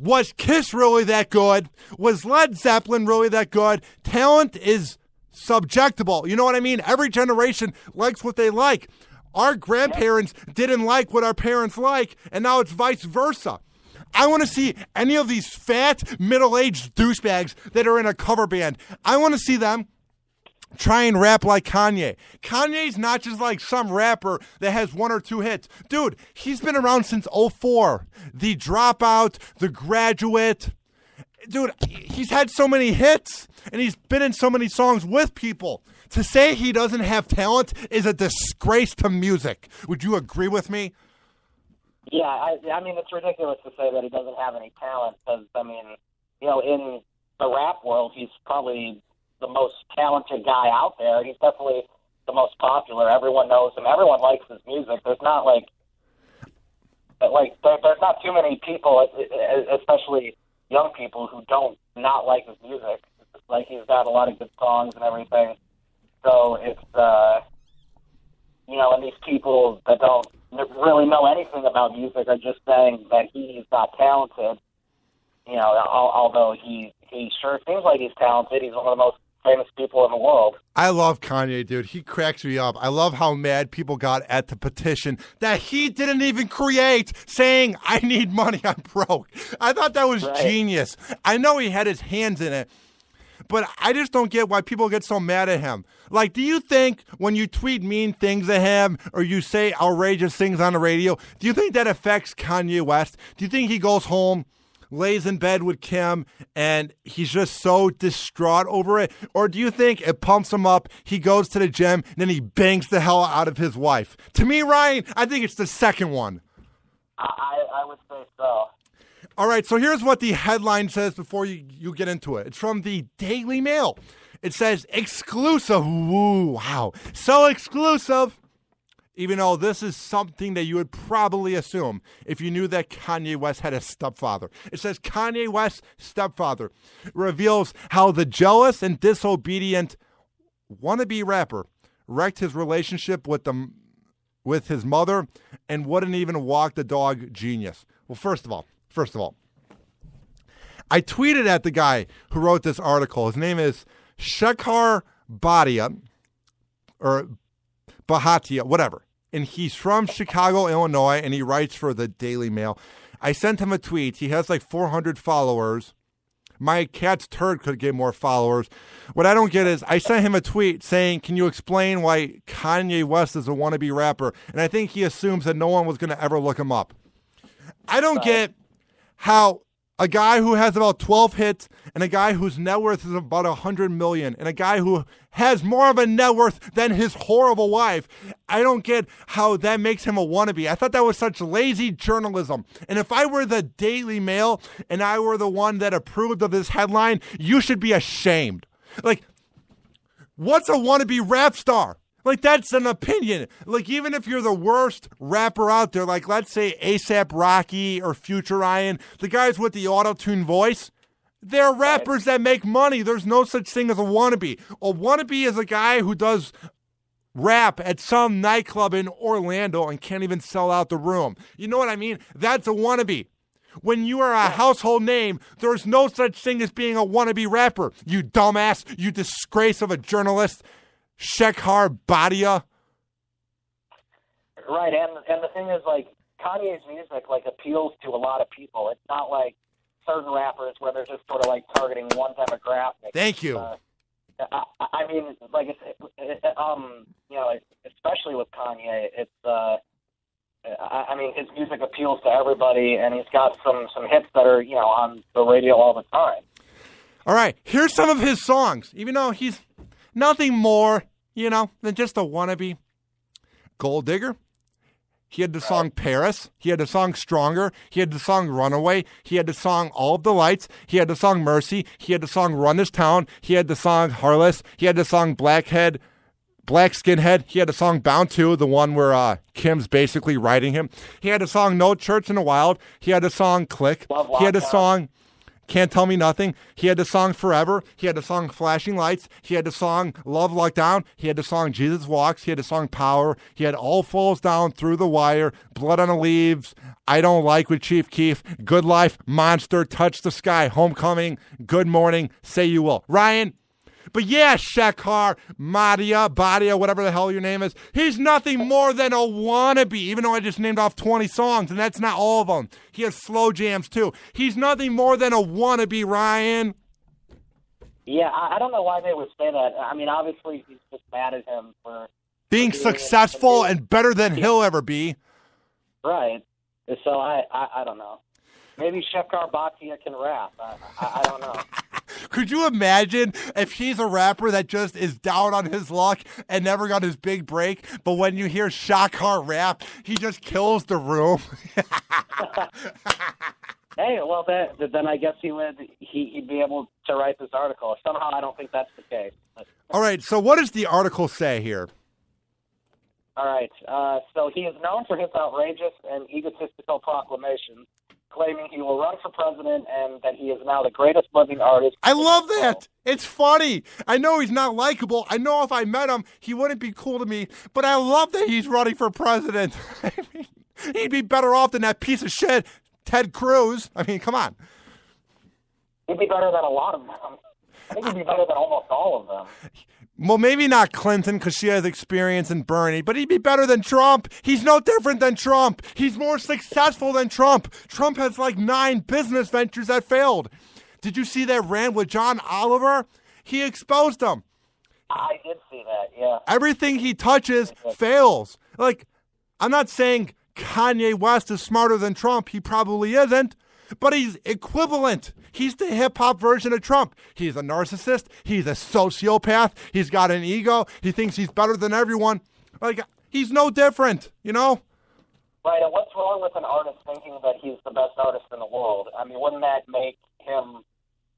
Speaker 3: Was Kiss really that good? Was Led Zeppelin really that good? Talent is subjectable. You know what I mean? Every generation likes what they like. Our grandparents didn't like what our parents like, and now it's vice versa. I want to see any of these fat, middle-aged douchebags that are in a cover band. I want to see them try and rap like Kanye. Kanye's not just like some rapper that has one or two hits. Dude, he's been around since 2004. The Dropout, The Graduate. Dude, he's had so many hits, and he's been in so many songs with people. To say he doesn't have talent is a disgrace to music. Would you agree with me?
Speaker 4: Yeah, I mean, it's ridiculous to say that he doesn't have any talent because, I mean, you know, in the rap world, he's probably the most talented guy out there. He's definitely the most popular. Everyone knows him. Everyone likes his music. There's not there's not too many people, especially young people, who don't not like his music. Like, he's got a lot of good songs and everything. So it's, you know, and these people that don't really know anything about music are just saying that he's not talented. You know, although he sure seems like he's talented. He's one of the most famous people in the world.
Speaker 3: I love Kanye, dude. He cracks me up. I love how mad people got at the petition that he didn't even create, saying, I need money, I'm broke. I thought that was genius. I know he had his hands in it, but I just don't get why people get so mad at him. Like, do you think when you tweet mean things at him or you say outrageous things on the radio, do you think that affects Kanye West? Do you think he goes home, lays in bed with Kim, and he's just so distraught over it? Or do you think it pumps him up, he goes to the gym, and then he bangs the hell out of his wife? To me, Ryan, I think it's the second one.
Speaker 4: I would say so.
Speaker 3: All right, so here's what the headline says before you get into it. It's from the Daily Mail. It says, exclusive. Woo, wow. So exclusive. Even though this is something that you would probably assume if you knew that Kanye West had a stepfather. It says Kanye West's stepfather reveals how the jealous and disobedient wannabe rapper wrecked his relationship with his mother and wouldn't even walk the dog genius. Well, first of all, I tweeted at the guy who wrote this article. His name is Shekhar Bhatia, or Bahatia, whatever. And he's from Chicago, Illinois, and he writes for the Daily Mail. I sent him a tweet. He has like 400 followers. My cat's turd could get more followers. What I don't get is I sent him a tweet saying, can you explain why Kanye West is a wannabe rapper? And I think he assumes that no one was going to ever look him up. I don't get how a guy who has about 12 hits and a guy whose net worth is about $100 million and a guy who has more of a net worth than his horrible wife, I don't get how that makes him a wannabe. I thought that was such lazy journalism. And if I were the Daily Mail and I were the one that approved of this headline, you should be ashamed. Like, what's a wannabe rap star? Like, that's an opinion. Like, even if you're the worst rapper out there, like, let's say A$AP Rocky or Future Ryan, the guys with the auto-tune voice, they're rappers that make money. There's no such thing as a wannabe. A wannabe is a guy who does rap at some nightclub in Orlando and can't even sell out the room. You know what I mean? That's a wannabe. When you are a household name, there's no such thing as being a wannabe rapper. You dumbass, you disgrace of a journalist. Shekhar Bhatia.
Speaker 4: Right, and the thing is, like, Kanye's music, like, appeals to a lot of people. It's not like certain rappers where they're just sort of, like, targeting one demographic.
Speaker 3: Thank you.
Speaker 4: I mean, like, you know, especially with Kanye, it's, I mean, his music appeals to everybody, and he's got some hits that are, you know, on the radio all the time.
Speaker 3: All right, here's some of his songs, even though he's nothing more, you know, than just a wannabe. Gold Digger. He had the song Paris. He had the song Stronger. He had the song Runaway. He had the song All of the Lights. He had the song Mercy. He had the song Run This Town. He had the song Heartless. He had the song Black Skinhead. He had the song Bound To, the one where Kim's basically writing him. He had the song No Church in the Wild. He had the song Click. He had the song Can't Tell Me Nothing. He had the song Forever. He had the song Flashing Lights. He had the song Love Lockdown. He had the song Jesus Walks. He had the song Power. He had All Falls Down, Through the Wire, Blood on the Leaves, I Don't Like with Chief Keef, Good Life, Monster, Touch the Sky, Homecoming, Good Morning, Say You Will. Ryan? But yeah, Shekhar, Badia, whatever the hell your name is, he's nothing more than a wannabe, even though I just named off 20 songs, and that's not all of them. He has slow jams, too. He's nothing more than a wannabe, Ryan.
Speaker 4: Yeah, I don't know why they would say that. I mean, obviously, he's just mad at him for
Speaker 3: being successful and better than he'll ever be.
Speaker 4: Right. So I don't know. Maybe Shekhar Batia can rap. I don't know.
Speaker 3: Could you imagine if he's a rapper that just is down on his luck and never got his big break, but when you hear Shekhar rap, he just kills the room?
Speaker 4: Hey, well, then I guess he'd be able to write this article. Somehow I don't think that's the case.
Speaker 3: All right, so what does the article say here?
Speaker 4: All right, so he is known for his outrageous and egotistical proclamations, claiming he will run for president and that he is now the greatest living artist.
Speaker 3: I love that. It's funny. I know he's not likable. I know if I met him, he wouldn't be cool to me, but I love that he's running for president. I mean, he'd be better off than that piece of shit, Ted Cruz. I mean, come on.
Speaker 4: He'd be better than a lot of them. I think he'd be better than almost all of them.
Speaker 3: Well, maybe not Clinton because she has experience in Bernie, but he'd be better than Trump. He's no different than Trump. He's more successful than Trump. Trump has like 9 business ventures that failed. Did you see that rant with John Oliver? He exposed him.
Speaker 4: I did see that, yeah.
Speaker 3: Everything he touches fails. Like, I'm not saying Kanye West is smarter than Trump. He probably isn't, but he's equivalent. He's the hip-hop version of Trump. He's a narcissist. He's a sociopath. He's got an ego. He thinks he's better than everyone. Like, he's no different, you know?
Speaker 4: Right, and what's wrong with an artist thinking that he's the best artist in the world? I mean, wouldn't that make him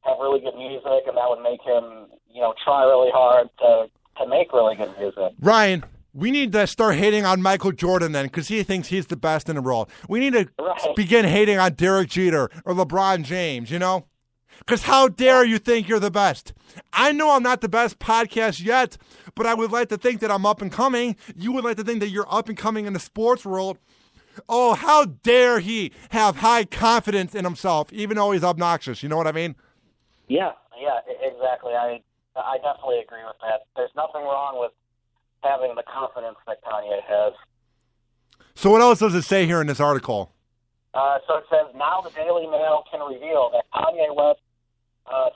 Speaker 4: have really good music, and that would make him, try really hard to make really good music?
Speaker 3: Ryan, we need to start hating on Michael Jordan then, because he thinks he's the best in the world. We need to begin hating on Derek Jeter or LeBron James, Because how dare you think you're the best? I know I'm not the best podcast yet, but I would like to think that I'm up and coming. You would like to think that you're up and coming in the sports world. Oh, how dare he have high confidence in himself, even though he's obnoxious. You know what I mean?
Speaker 4: Yeah, exactly. I definitely agree with that. There's nothing wrong with having the confidence that Kanye has.
Speaker 3: So what else does it say here in this article?
Speaker 4: So it says, now the Daily Mail can reveal that Kanye West's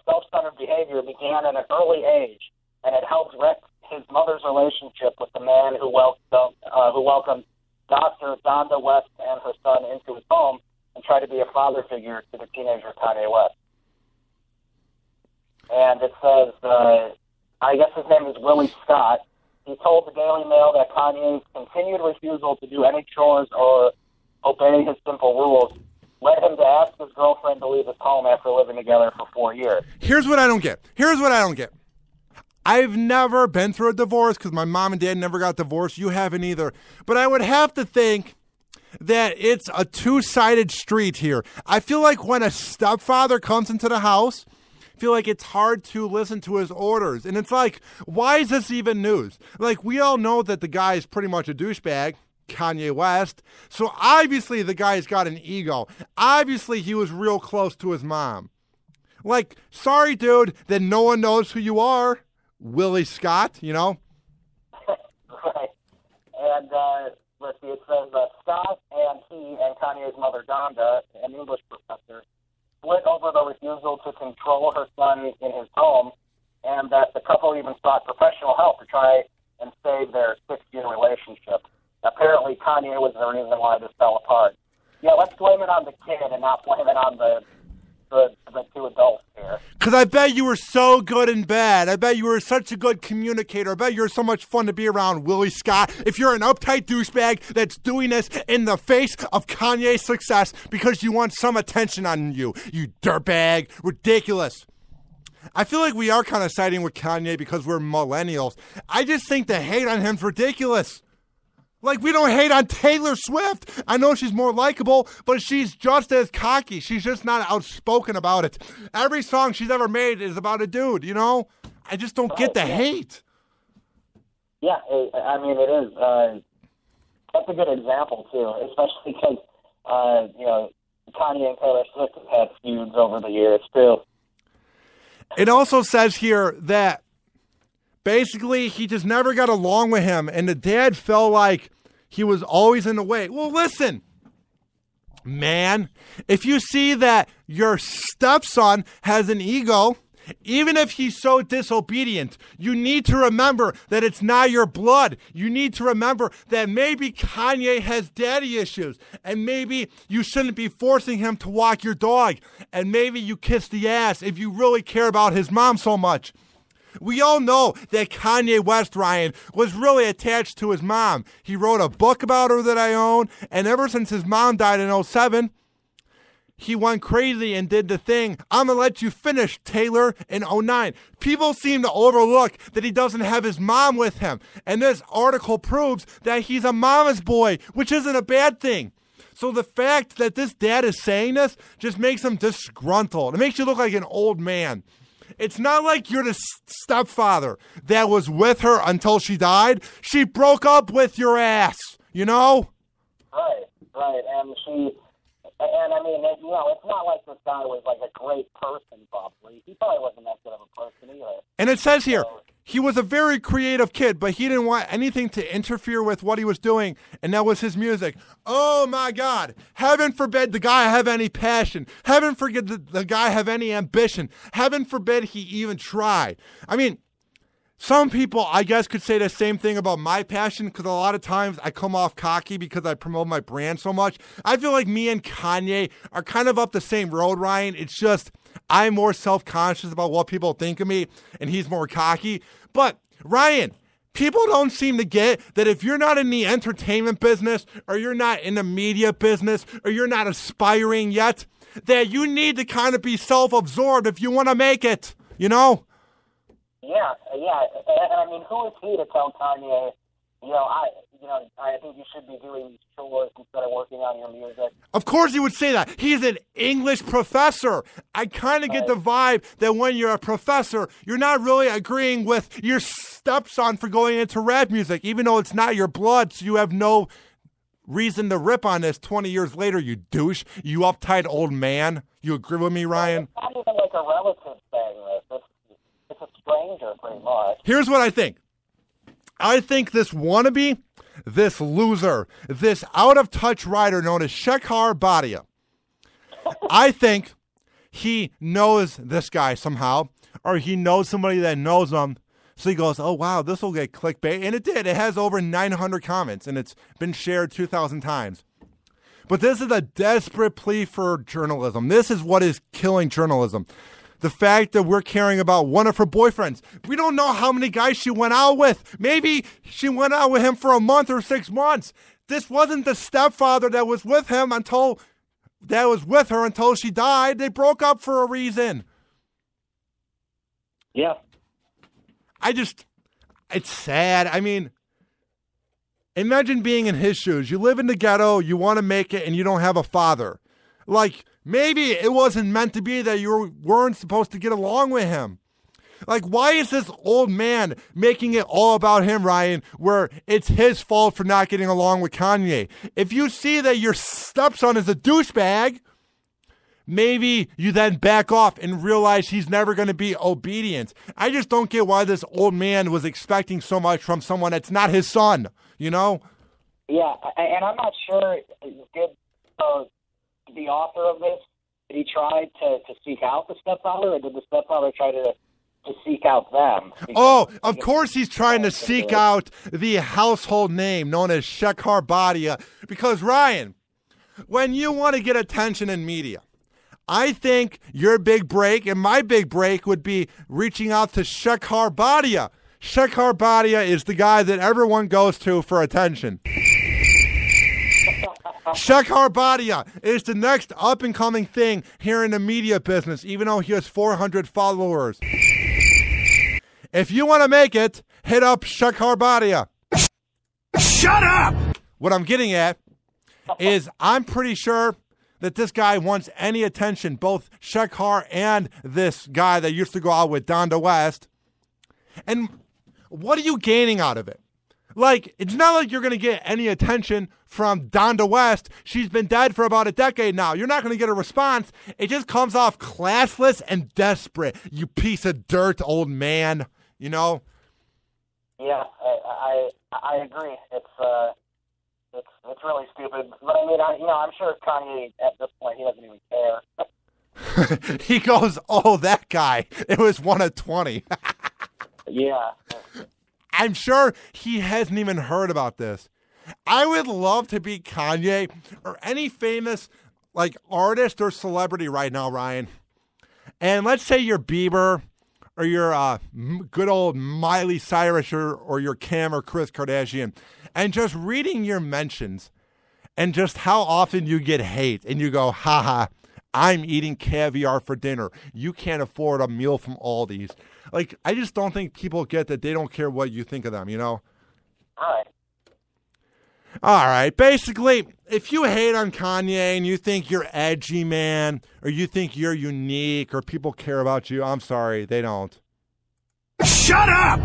Speaker 4: self-centered behavior began at an early age, and it helped wreck his mother's relationship with the man who welcomed Dr. Donda West and her son into his home and tried to be a father figure to the teenager Kanye West. And it says, I guess his name is Willie Scott. He told the Daily Mail that Kanye's continued refusal to do any chores or obey his simple rules led him to ask his girlfriend to leave his home after living together for 4 years.
Speaker 3: Here's what I don't get. I've never been through a divorce because my mom and dad never got divorced. You haven't either. But I would have to think that it's a two-sided street here. I feel like when a stepfather comes into the house, I feel like it's hard to listen to his orders. And it's like, why is this even news? Like, we all know that the guy is pretty much a douchebag, Kanye West. So obviously the guy's got an ego. Obviously he was real close to his mom. Like, sorry, dude, that no one knows who you are, Willie Scott,
Speaker 4: Right. And let's see, it says Scott and he and Kanye's mother, Donda, an English professor, split over the refusal to control her son in his home, and that the couple even sought professional help to try and save their 6-year relationship. Apparently, Kanye was the reason why this fell apart. Yeah, let's blame it on the kid and not blame it on the the two adults here.
Speaker 3: Because I bet you were so good in bed. I bet you were such a good communicator. I bet you were so much fun to be around, Willie Scott. If you're an uptight douchebag that's doing this in the face of Kanye's success because you want some attention on you, you dirtbag, ridiculous. I feel like we are kind of siding with Kanye because we're millennials. I just think the hate on him's ridiculous. Like, we don't hate on Taylor Swift. I know she's more likable, but she's just as cocky. She's just not outspoken about it. Every song she's ever made is about a dude, you know? I just don't get the hate.
Speaker 4: Yeah, I mean, it is. That's a good example, too, especially because, Kanye and Taylor Swift have had feuds over the years, too.
Speaker 3: It also says here that basically he just never got along with him, and the dad felt like he was always in the way. Well, listen, man, if you see that your stepson has an ego, even if he's so disobedient, you need to remember that it's not your blood. You need to remember that maybe Kanye has daddy issues, and maybe you shouldn't be forcing him to walk your dog, and maybe you kiss the ass if you really care about his mom so much. We all know that Kanye West, Ryan, was really attached to his mom. He wrote a book about her that I own, and ever since his mom died in 2007, he went crazy and did the thing, I'm going to let you finish, Taylor, in 2009. People seem to overlook that he doesn't have his mom with him. And this article proves that he's a mama's boy, which isn't a bad thing. So the fact that this dad is saying this just makes him disgruntled. It makes you look like an old man. It's not like you're the stepfather that was with her until she died. She broke up with your ass, you know?
Speaker 4: Right. And I mean, it's not like this guy was like a great person, probably. He probably wasn't that good of a person either.
Speaker 3: And it says here, he was a very creative kid, but he didn't want anything to interfere with what he was doing, and that was his music. Oh, my God. Heaven forbid the guy have any passion. Heaven forbid the guy have any ambition. Heaven forbid he even try. I mean, some people, I guess, could say the same thing about my passion because a lot of times I come off cocky because I promote my brand so much. I feel like me and Kanye are kind of up the same road, Ryan. It's just I'm more self-conscious about what people think of me, and he's more cocky. But, Ryan, people don't seem to get that if you're not in the entertainment business or you're not in the media business or you're not aspiring yet, that you need to kind of be self-absorbed if you want to make it, you know?
Speaker 4: Yeah. And I mean, who is he to tell Kanye, I think you should be doing these chores instead of working on your music?
Speaker 3: Of course he would say that. He's an English professor. I kind of get the vibe that when you're a professor, you're not really agreeing with your stepson for going into rap music, even though it's not your blood, so you have no reason to rip on this 20 years later, you douche, you uptight old man. You agree with me, Ryan?
Speaker 4: It's not even like a relative saying this. It's a stranger, pretty much.
Speaker 3: Here's what I think. I think this wannabe, this loser, this out-of-touch writer known as Shekhar Badia, I think he knows this guy somehow, or he knows somebody that knows him. So he goes, oh, wow, this will get clickbait. And it did. It has over 900 comments, and it's been shared 2,000 times. But this is a desperate plea for journalism. This is what is killing journalism. The fact that we're caring about one of her boyfriends. We don't know how many guys she went out with. Maybe she went out with him for a month or 6 months. This wasn't the stepfather that was with him until she died. They broke up for a reason.
Speaker 4: Yeah.
Speaker 3: It's sad. I mean, imagine being in his shoes. You live in the ghetto, you want to make it, and you don't have a father. Like, maybe it wasn't meant to be that you weren't supposed to get along with him. Like, why is this old man making it all about him, Ryan, where it's his fault for not getting along with Kanye? If you see that your stepson is a douchebag, maybe you then back off and realize he's never going to be obedient. I just don't get why this old man was expecting so much from someone that's not his son, you know?
Speaker 4: Yeah, and I'm not sure, did the author of this, did he try to seek out the stepfather, or did the stepfather try to seek out them?
Speaker 3: Oh, of course he's trying to seek out the household name known as Shekhar Badia. Because, Ryan, when you want to get attention in media, I think your big break and my big break would be reaching out to Shekhar Bhatia. Shekhar Bhatia is the guy that everyone goes to for attention. Shekhar Bhatia is the next up-and-coming thing here in the media business, even though he has 400 followers. If you want to make it, hit up Shekhar Bhatia.
Speaker 2: Shut up!
Speaker 3: What I'm getting at is I'm pretty sure that this guy wants any attention, both Shekhar and this guy that used to go out with Donda West. And what are you gaining out of it? Like, it's not like you're going to get any attention from Donda West. She's been dead for about a decade now. You're not going to get a response. It just comes off classless and desperate. You piece of dirt, old man. You know?
Speaker 4: Yeah, I agree. It's really stupid. But I mean, I'm sure Kanye at this point he doesn't even care.
Speaker 3: He goes, "Oh, that guy. It was 1 of 20."
Speaker 4: Yeah.
Speaker 3: I'm sure he hasn't even heard about this. I would love to be Kanye or any famous like artist or celebrity right now, Ryan. And let's say you're Bieber or you're good old Miley Cyrus or your Kim or Kris Kardashian, and just reading your mentions and just how often you get hate and you go, haha, I'm eating caviar for dinner. You can't afford a meal from Aldi's. Like, I just don't think people get that they don't care what you think of them, you know? All right. Basically, if you hate on Kanye and you think you're edgy, man, or you think you're unique or people care about you, I'm sorry, they don't.
Speaker 2: Shut up!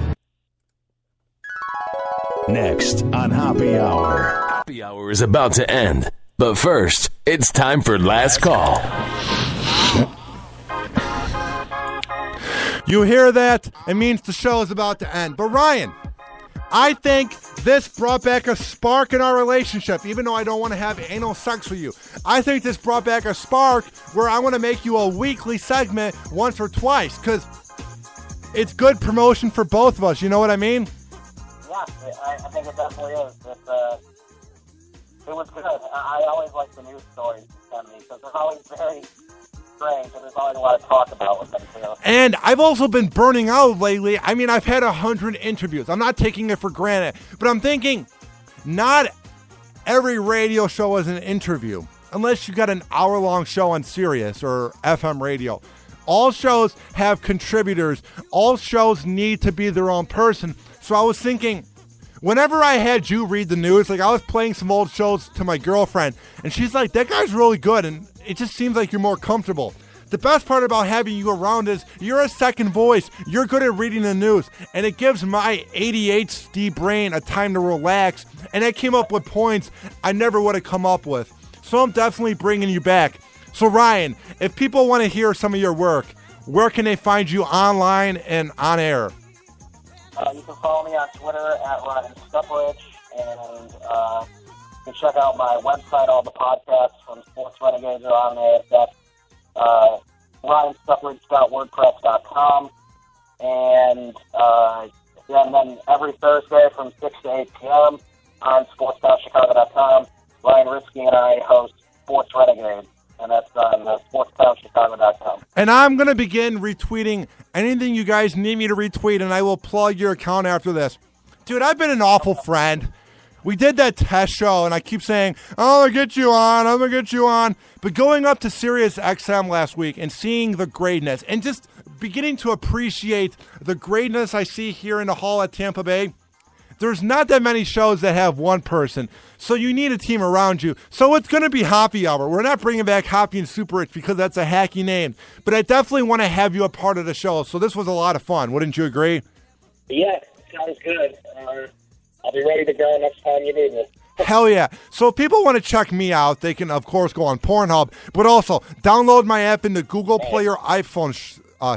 Speaker 2: Next on Happy Hour. Happy Hour is about to end. But first, it's time for Last Call.
Speaker 3: You hear that? It means the show is about to end. But Ryan, I think this brought back a spark in our relationship, even though I don't want to have anal sex with you. I think this brought back a spark where I want to make you a weekly segment once or twice, because it's good promotion for both of us. You know what I mean?
Speaker 4: Yeah, I think it definitely is. It was good. I always like the news stories you send me, because they're always very strange, and there's always a lot to talk about with them, too.
Speaker 3: And I've also been burning out lately. I mean, I've had 100 interviews. I'm not taking it for granted, but I'm thinking not every radio show is an interview, unless you got an hour-long show on Sirius or FM radio. All shows have contributors. All shows need to be their own person. So I was thinking, whenever I had you read the news, like I was playing some old shows to my girlfriend, and she's like, that guy's really good, and it just seems like you're more comfortable. The best part about having you around is you're a second voice. You're good at reading the news, and it gives my ADHD brain a time to relax, and I came up with points I never would have come up with. So I'm definitely bringing you back. So Ryan, if people want to hear some of your work, where can they find you online and on air?
Speaker 4: You can follow me on Twitter at Ryan Stupridge, and you can check out my website. All the podcasts from Sports Renegades are on there. That's RyanStupridge.wordpress.com. And then every Thursday from 6 to 8 p.m. on SportsTownChicago.com, Ryan Risky and I host Sports Renegades. And that's on SportsTownChicago.com.
Speaker 3: And I'm going to begin retweeting anything you guys need me to retweet, and I will plug your account after this. Dude, I've been an awful friend. We did that test show, and I keep saying, oh, I'm going to get you on. But going up to Sirius XM last week and seeing the greatness and just beginning to appreciate the greatness I see here in the hall at Tampa Bay, there's not that many shows that have one person, so you need a team around you. So it's going to be Happy Hour. We're not bringing back Hoppy and Super Rich because that's a hacky name, but I definitely want to have you a part of the show, so this was a lot of fun. Wouldn't you agree?
Speaker 4: Yeah, sounds good. I'll be ready to go next time you need me.
Speaker 3: Hell yeah. So if people want to check me out, they can, of course, go on Pornhub, but also download my app in the Google Play or iPhone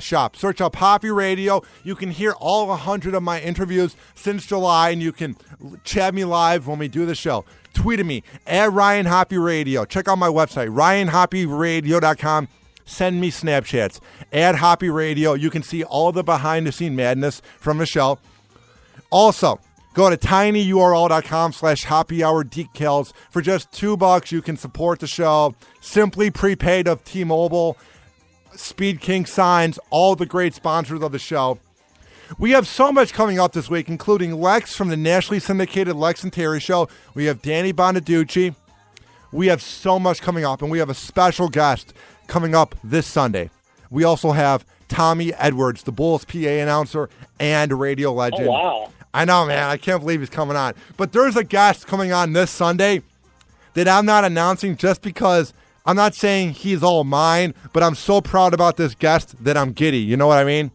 Speaker 3: shop. Search up Hoppy Radio. You can hear all 100 of my interviews since July, and you can chat me live when we do the show. Tweet at me, at Ryan Hoppy Radio. Check out my website, RyanHoppyRadio.com. Send me Snapchats. At Hoppy Radio. You can see all the behind-the-scene madness from the show. Also, Go to tinyurl.com/happyhourdecals. For just $2, you can support the show. Simply Prepaid of T-Mobile, Speed King Signs, all the great sponsors of the show. We have so much coming up this week, including Lex from the nationally syndicated Lex and Terry Show. We have Danny Bonaducci. We have so much coming up, and we have a special guest coming up this Sunday. We also have Tommy Edwards, the Bulls PA announcer and radio legend.
Speaker 4: Oh, wow.
Speaker 3: I know, man. I can't believe he's coming on. But there's a guest coming on this Sunday that I'm not announcing just because I'm not saying he's all mine, but I'm so proud about this guest that I'm giddy. You know what I mean?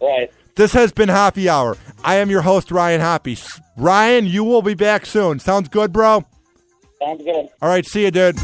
Speaker 4: Right.
Speaker 3: This has been Happy Hour. I am your host, Ryan Happy. Ryan, you will be back soon. Sounds good, bro?
Speaker 4: Sounds good.
Speaker 3: All right, see you, dude.